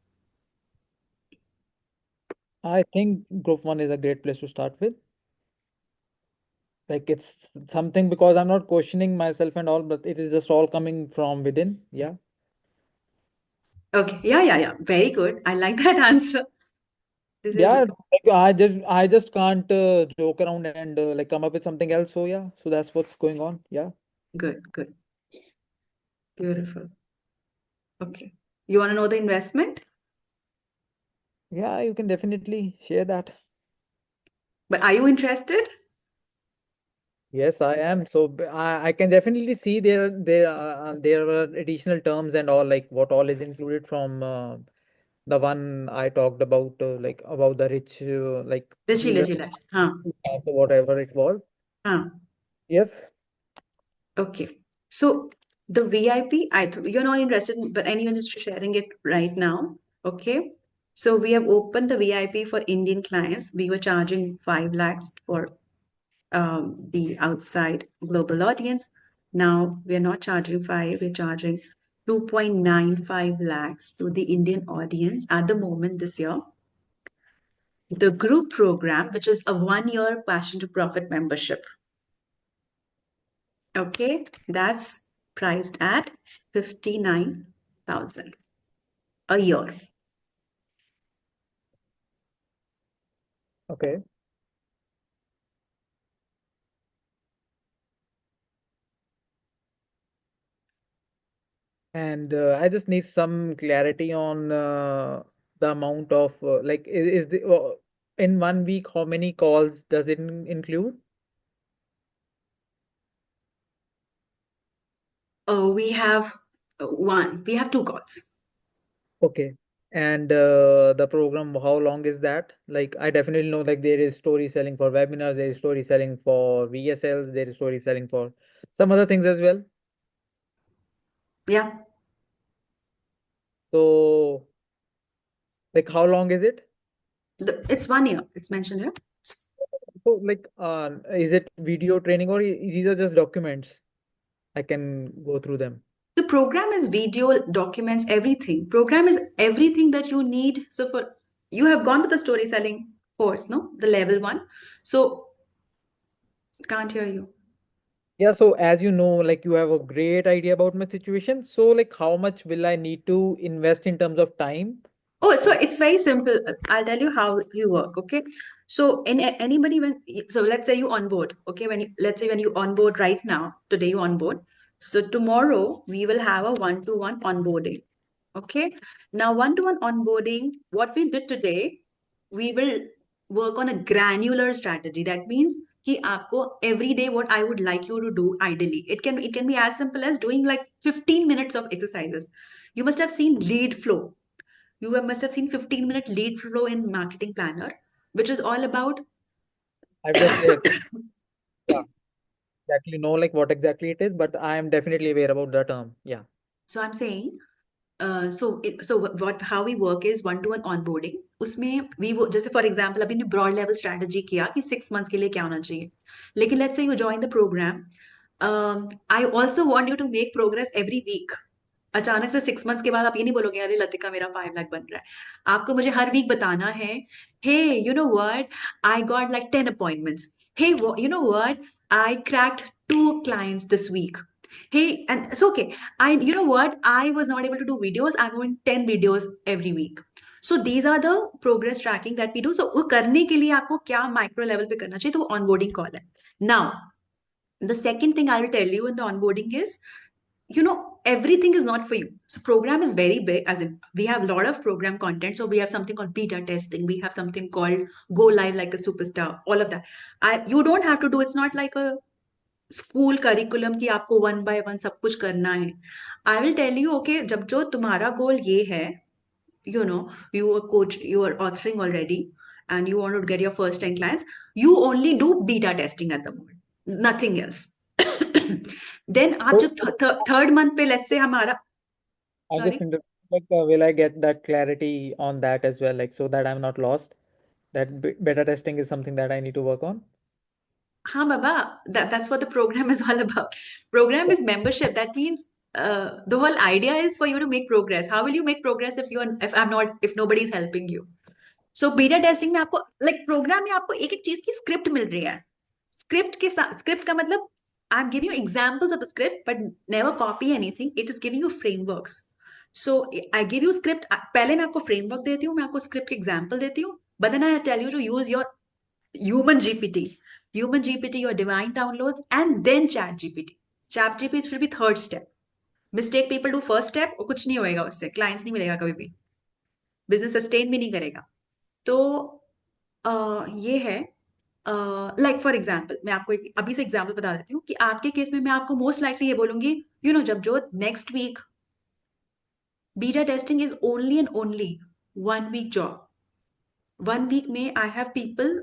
I think group one is a great place to start with. Like it's something because I'm not questioning myself and all, but it is just all coming from within. Yeah. Okay. Yeah, yeah, yeah. Very good. I like that answer. This is Yeah, like I just can't joke around and like come up with something else. So yeah, so that's what's going on. Yeah. good, good. Beautiful. Okay. You want to know the investment? Yeah, you can definitely share that. But are you interested? Yes, I am. So I can definitely see there are additional terms and all like what all is included from the one I talked about like about the rich like Richi, healer Richi, Richi. Huh. whatever it was. Huh. Yes. Okay. So the VIP, you're not interested, but anyone is sharing it right now. Okay. So we have opened the VIP for Indian clients. We were charging 5 lakhs for the outside global audience. Now we're not charging 5, we're charging 2.95 lakhs to the Indian audience at the moment this year. The group program, which is a 1 year passion to profit membership. Okay, that's priced at 59,000 a year. Okay. And I just need some clarity on the amount of like is the in 1 week how many calls does it include? We have two calls. Okay. And the program, how long is that? Like, I definitely know like there is story selling for webinars, there is story selling for VSLs, there is story selling for some other things as well. Yeah. So, like, how long is it? It's 1 year. It's mentioned here. So, like, is it video training or these are just documents? I can go through them. The program is video, documents, everything. Program is everything that you need. So for you have gone to the story selling course, no? The level one. So can't hear you. Yeah, so as you know, like you have a great idea about my situation. So, like, how much will I need to invest in terms of time? Oh, so Uh, it's very simple. I'll tell you how you work. Okay. So anybody when so let's say you onboard. Okay, when you let's say when you onboard right now, today you onboard. So tomorrow we will have a one-to-one onboarding. Okay. Now one-to-one onboarding, what we did today, we will work on a granular strategy. That means कि आपको every day what I would like you to do ideally. It can be as simple as doing like 15 minutes of exercises. You must have seen lead flow. Must have seen 15-minute lead flow in Marketing Planner, which is all about. I've just yeah, exactly know like what exactly it is, but I am definitely aware about the term. Yeah. So I'm saying, so what how we work is one to one onboarding. उसमें जैसे for example अभी ने broad level strategy किया कि 6 months के लिए क्या होना चाहिए. लेकिन let's say you join the programme. I also want you to make progress every week. अचानक से 6 मंथ्स के बाद आप ये नहीं बोलोगे अरे लतिका मेरा 5 लाख बन रहा है. आपको मुझे हर वीक बताना है. Hey you know what, I got like 10 appointments. Hey you know what, I cracked 2 clients this week. Hey, and it's okay. You know what? I was not able to do videos. I'm doing 10 videos every week. So these are the progress tracking that we do. So वो करने के लिए आपको क्या micro level पे करना चाहिए, तो वो onboarding call है. Now, the second thing I will tell you in the onboarding is, everything is not for you. So program is very big, as in we have a lot of program content. So we have something called beta testing. We have something called go live like a superstar. All of that. You don't have to do. It's not like a school curriculum की आपको one by one सब कुछ करना है. I will tell you, okay, जब जो तुम्हारा गोल ये है, you know, you are coach, you are authoring already and you want to get your first 10 clients, you only do beta testing at the moment, nothing else. Then आप So, जब third month पे let's say हमारा. I sorry. just like, will I get that clarity on that as well, like so that I'm not lost? That beta testing is something that I need to work on. हाँ बाबा, that's what the program is all about. Program is membership. That means the whole idea is for you to make progress. How will you make progress if nobody is helping you? So beta testing में आपको like programme में आपको एक एक चीज की script मिल रही है. स्क्रिप्ट के साथ, स्क्रिप्ट का मतलब I am giving you examples of the script but never copy anything. It is giving you frameworks. So I give you script. पहले मैं आपको फ्रेमवर्क देती हूँ, मैं आपको स्क्रिप्ट के एग्जांपल देती हूँ, but then I tell you to use your human GPT. Human GPT, your divine downloads, and then chat GPT. Chat GPT will be third step. Mistake people do first step, और कुछ नहीं होएगा उससे, clients नहीं मिलेगा कभी भी, business sustain भी नहीं करेगा. तो ये है. लाइक फॉर एग्जाम्पल मैं आपको अभी से एग्जाम्पल बता देती हूँ कि आपके केस में मैं आपको मोस्ट लाइकली ये बोलूंगी, जब जो next week beta testing is only and only 1 week job. 1 week में I have people.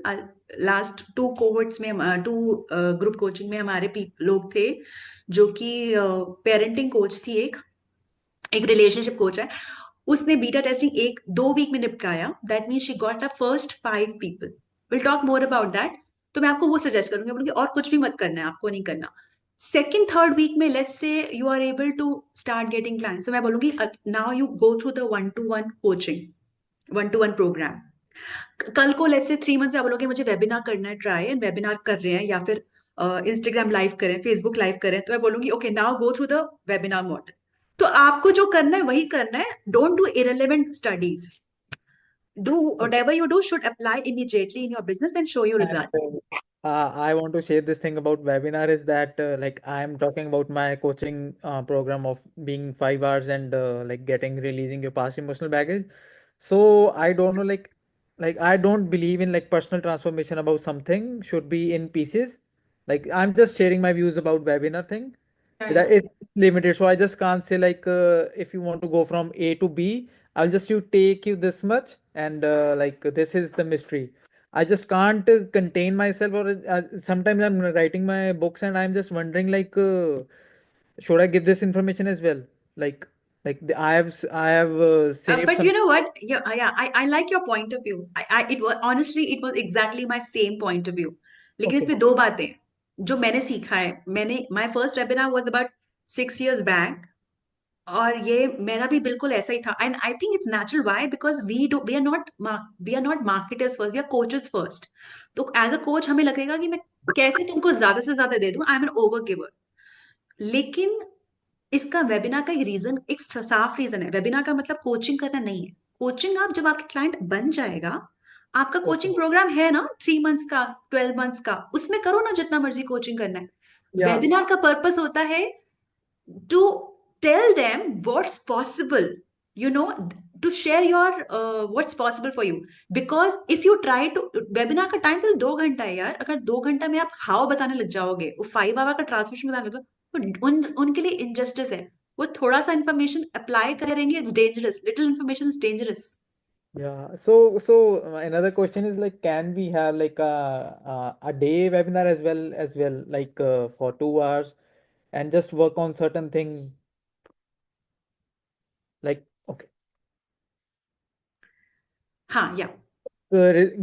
Last 2 cohorts में, टू ग्रुप कोचिंग में हमारे लोग थे जो कि पेरेंटिंग कोच थी, एक रिलेशनशिप कोच है. उसने बीटा टेस्टिंग 1-2 वीक में निपटाया. That mean she got the first 5 people. Will talk more about that. तो मैं आपको वो सजेस्ट करूंगी, बोलूंगी और कुछ भी मत करना है, आपको नहीं करना. सेकेंड थर्ड वीक में let's say you are able to start getting clients, तो मैं बोलूंगी now you go through the one to one coaching, one to one program. कल को लेट्स से 3 मंथ से आप बोलोगे मुझे वेबिनार करना है, ट्राई एंड वेबिनार कर रहे हैं, या फिर इंस्टाग्राम लाइव करें, फेसबुक लाइव करें, तो मैं बोलूंगी okay now go through the webinar model. तो आपको जो करना है वही करना है. Don't do irrelevant studies. Do whatever you do should apply immediately in your business and show you And result. I want to share this thing about webinar is that like I'm talking about my coaching program of being 5 hours and like getting releasing your past emotional baggage. So I don't know like I don't believe in like personal transformation about something should be in pieces. Like I'm just sharing my views about webinar thing Yeah, yeah. that it's limited. So I just can't say like if you want to go from A to B, I'll just you take you this much and like this is the mystery. I just can't contain myself, or sometimes I'm writing my books and I'm just wondering like, should I give this information as well? Like, I have saved But you some. know what? Yeah, I like your point of view. It was honestly, it was exactly my same point of view. लेकिन Okay. इसमें दो बातें जो मैंने सीखा है. मैंने my first webinar was about 6 years back. और ये मेरा भी बिल्कुल ऐसा ही था. And I think it's natural. Why? Because we are not marketers first. We are coaches first. तो as a coach हमें लगेगा कि मैं कैसे तुमको ज्यादा से ज्यादा दे दूं. I'm an overgiver. लेकिन इसका वेबिनार का एक रीजन, एक साफ रीजन है. वेबिनार का मतलब कोचिंग करना नहीं है. कोचिंग आप जब आपके क्लाइंट बन जाएगा, आपका Okay. कोचिंग प्रोग्राम है ना 3 मंथ्स का, 12 मंथ्स का, उसमें करो ना जितना मर्जी कोचिंग करना है. Yeah. वेबिनार का पर्पस होता है to tell them what's possible, you know, to share your what's possible for you. Because if you try to, webinar का टाइम सिर्फ 2 घंटा है यार. अगर 2 घंटा में आप हाउ बताने लग जाओगे, वो 5 आवर का ट्रांसमिशन बताने लग जाओगे, तो उनके लिए इनजस्टिस है. वो थोड़ा सा इन्फॉर्मेशन अप्लाई करेंगे, it's dangerous. Little information is dangerous. Yeah. So another question is like, can we have like a day webinar as well, like for 2 hours, and just work on certain thing, like okay, हाँ, या.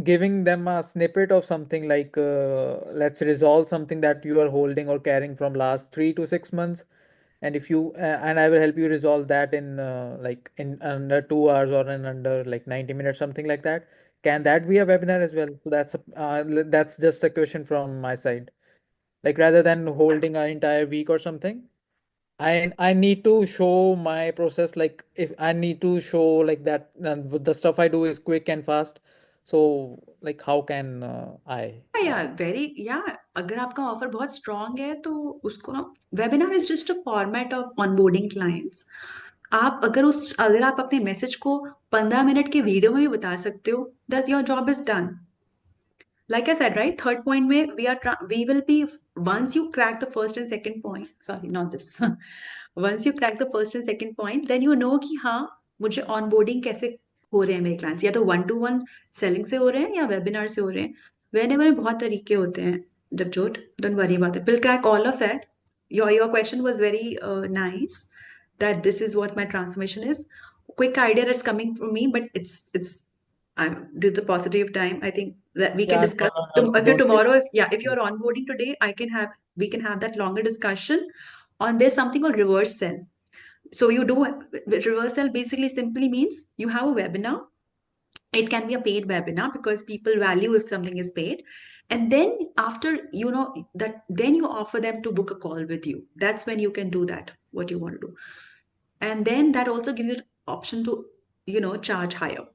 giving them a snippet of something like let's resolve something that you are holding or carrying from last 3 to 6 months, and if you and I will help you resolve that in like in under 2 hours or in under like 90 minutes, something like that. Can that be a webinar as well? So that's just a question from my side. Like rather than holding an entire week or something, I need to show my process. Like if I need to show like that the stuff I do is quick and fast. So like how can I? या very या. अगर आपका offer बहुत strong है तो उसको हम, webinar is just a format of onboarding clients. अगर आप अपने मैसेज को 15 मिनट के वीडियो में भी बता सकते हो, that your job is done. Like I said, right? Third point में we will be, once you crack the first and second point, sorry, not this. Once you crack the first and second point, then you know कि हाँ, मुझे onboarding कैसे हो रहे हैं मेरे clients. या तो 1-to-1 selling से हो रहे हैं या webinar से हो रहे हैं. Whenever में बहुत तरीके होते हैं. Japjot, don't worry about it. We'll crack all of it. Your question was very nice. That this is what my transformation is. Quick idea that's coming from me, but it's I'm due to the positive time. I think that we can Yeah, no, discuss. no, no, If you don't say. tomorrow, if you're onboarding today, we can have that longer discussion on, there's something called reverse sell. So you do reverse sell basically simply means you have a webinar. It can be a paid webinar because people value if something is paid. And then after you know that, then you offer them to book a call with you. That's when you can do that, what you want to do. And then that also gives you the option to charge higher,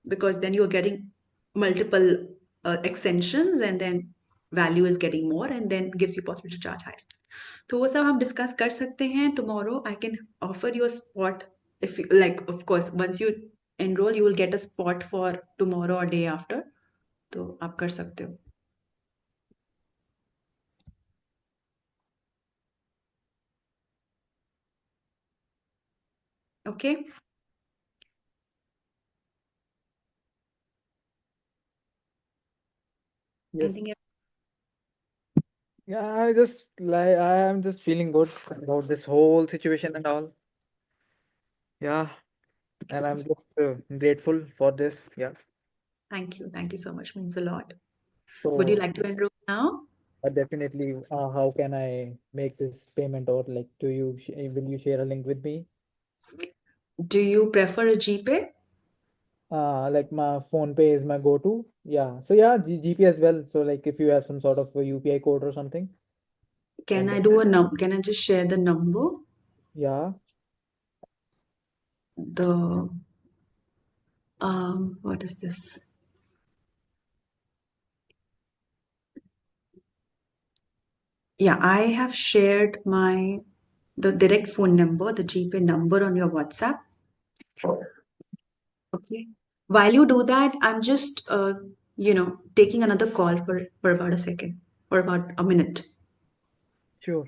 because then you're getting multiple extensions, and then value is getting more, and then gives you possibility to charge higher. तो वो सब हम discuss कर सकते हैं. Tomorrow I can offer you a spot. If like of course once you enroll you will get a spot for tomorrow or day after. तो आप कर सकते हो. Okay. Yes. Anything else? Yeah, I am just feeling good about this whole situation and all. Yeah, and I'm just grateful for this. Yeah. Thank you so much, means a lot. Would you So like to enroll now? definitely, how can I make this payment, or like, will you share a link with me? Do you prefer a GPay? Like my phone pay is my go-to. Yeah. So yeah, GP as well. So like if you have some sort of a UPI code or something, Can and I then do a can I just share the number? yeah, The what is this? Yeah, I have shared the direct phone number, the GPay number on your WhatsApp. Okay. While you do that, I'm just taking another call for about a second or about a minute. sure.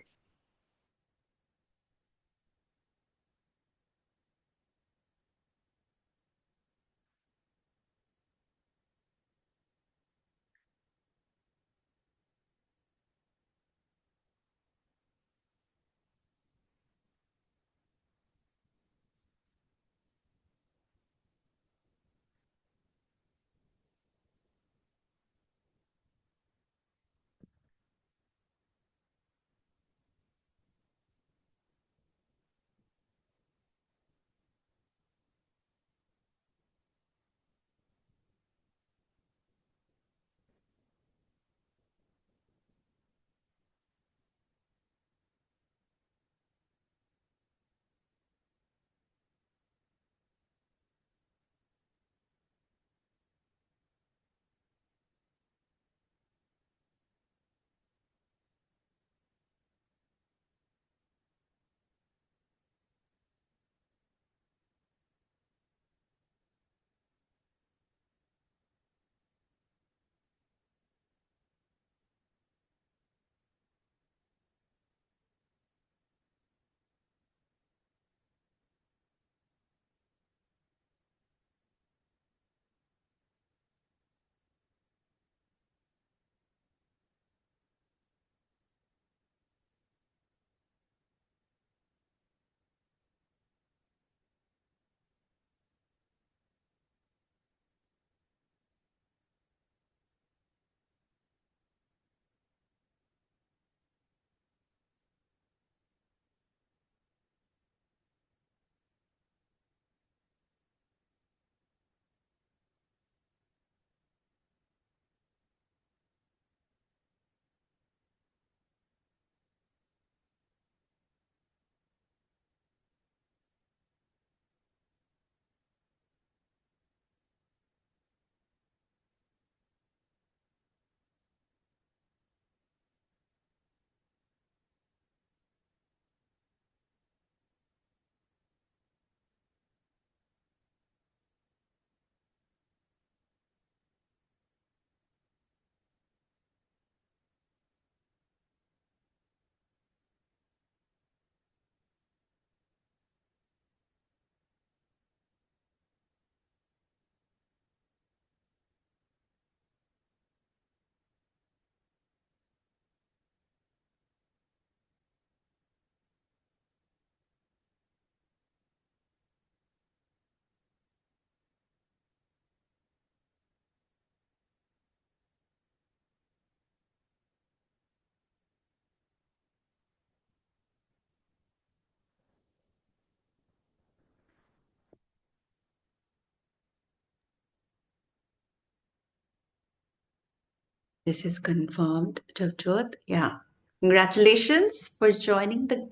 This is confirmed, Javjot. Yeah. Congratulations for joining the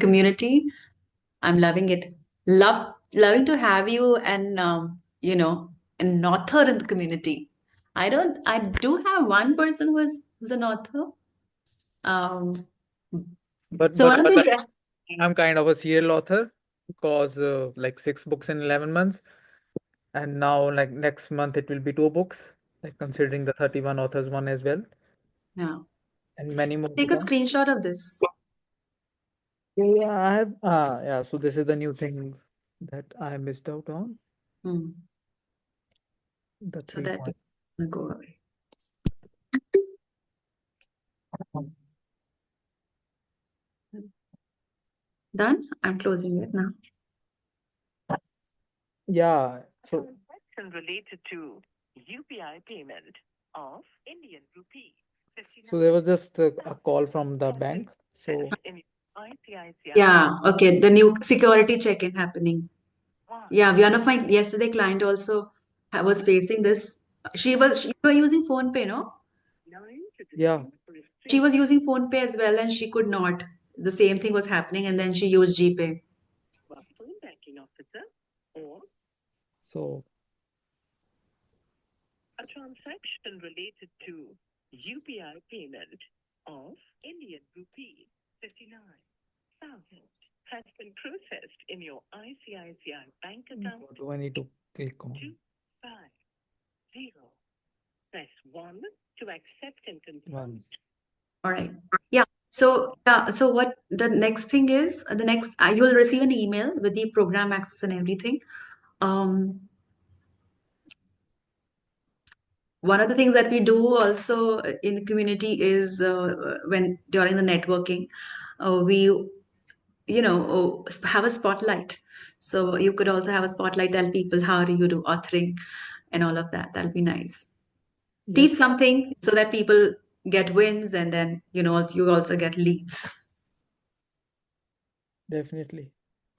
community. I'm loving it. Loving to have you and an author in the community. I do have one person who's an author. Um, But so but one of but the I'm kind of a serial author because like 6 books in 11 months, and now like next month it will be 2 books, like considering the 31 authors one as well, yeah. and many more to Take a come. screenshot of this. Yeah, I have. Yeah. So this is the new thing that I missed out on. Hmm. The So three that point. will go away. Done. I'm closing it now. Yeah. So Transaction related to UPI payment of Indian rupee so there 59 was just a call from the bank. So in ICICI Yeah. Okay. The new security check-in happening. one Yeah. One of my yesterday client also was facing this. She were using phone pay, no? 9 to yeah. distinct She receipt was using phone pay as well, and she could not. The same thing was happening, and then she used GPay. to a phone banking officer or So a transaction related to UPI payment of Indian rupee 59,000 has been processed in your ICICI bank account what do I need to click on? 250. Press 1 to accept and confirm. One. All right. Yeah. So yeah. So what the next thing is? The next you will receive an email with the program access and everything. Um, One of the things that we do also in the community is when during the networking, we have a spotlight. So you could also have a spotlight, tell people how do you do authoring and all of that. That'll be nice. Teach Yes, something so that people get wins, and then you also get leads. definitely.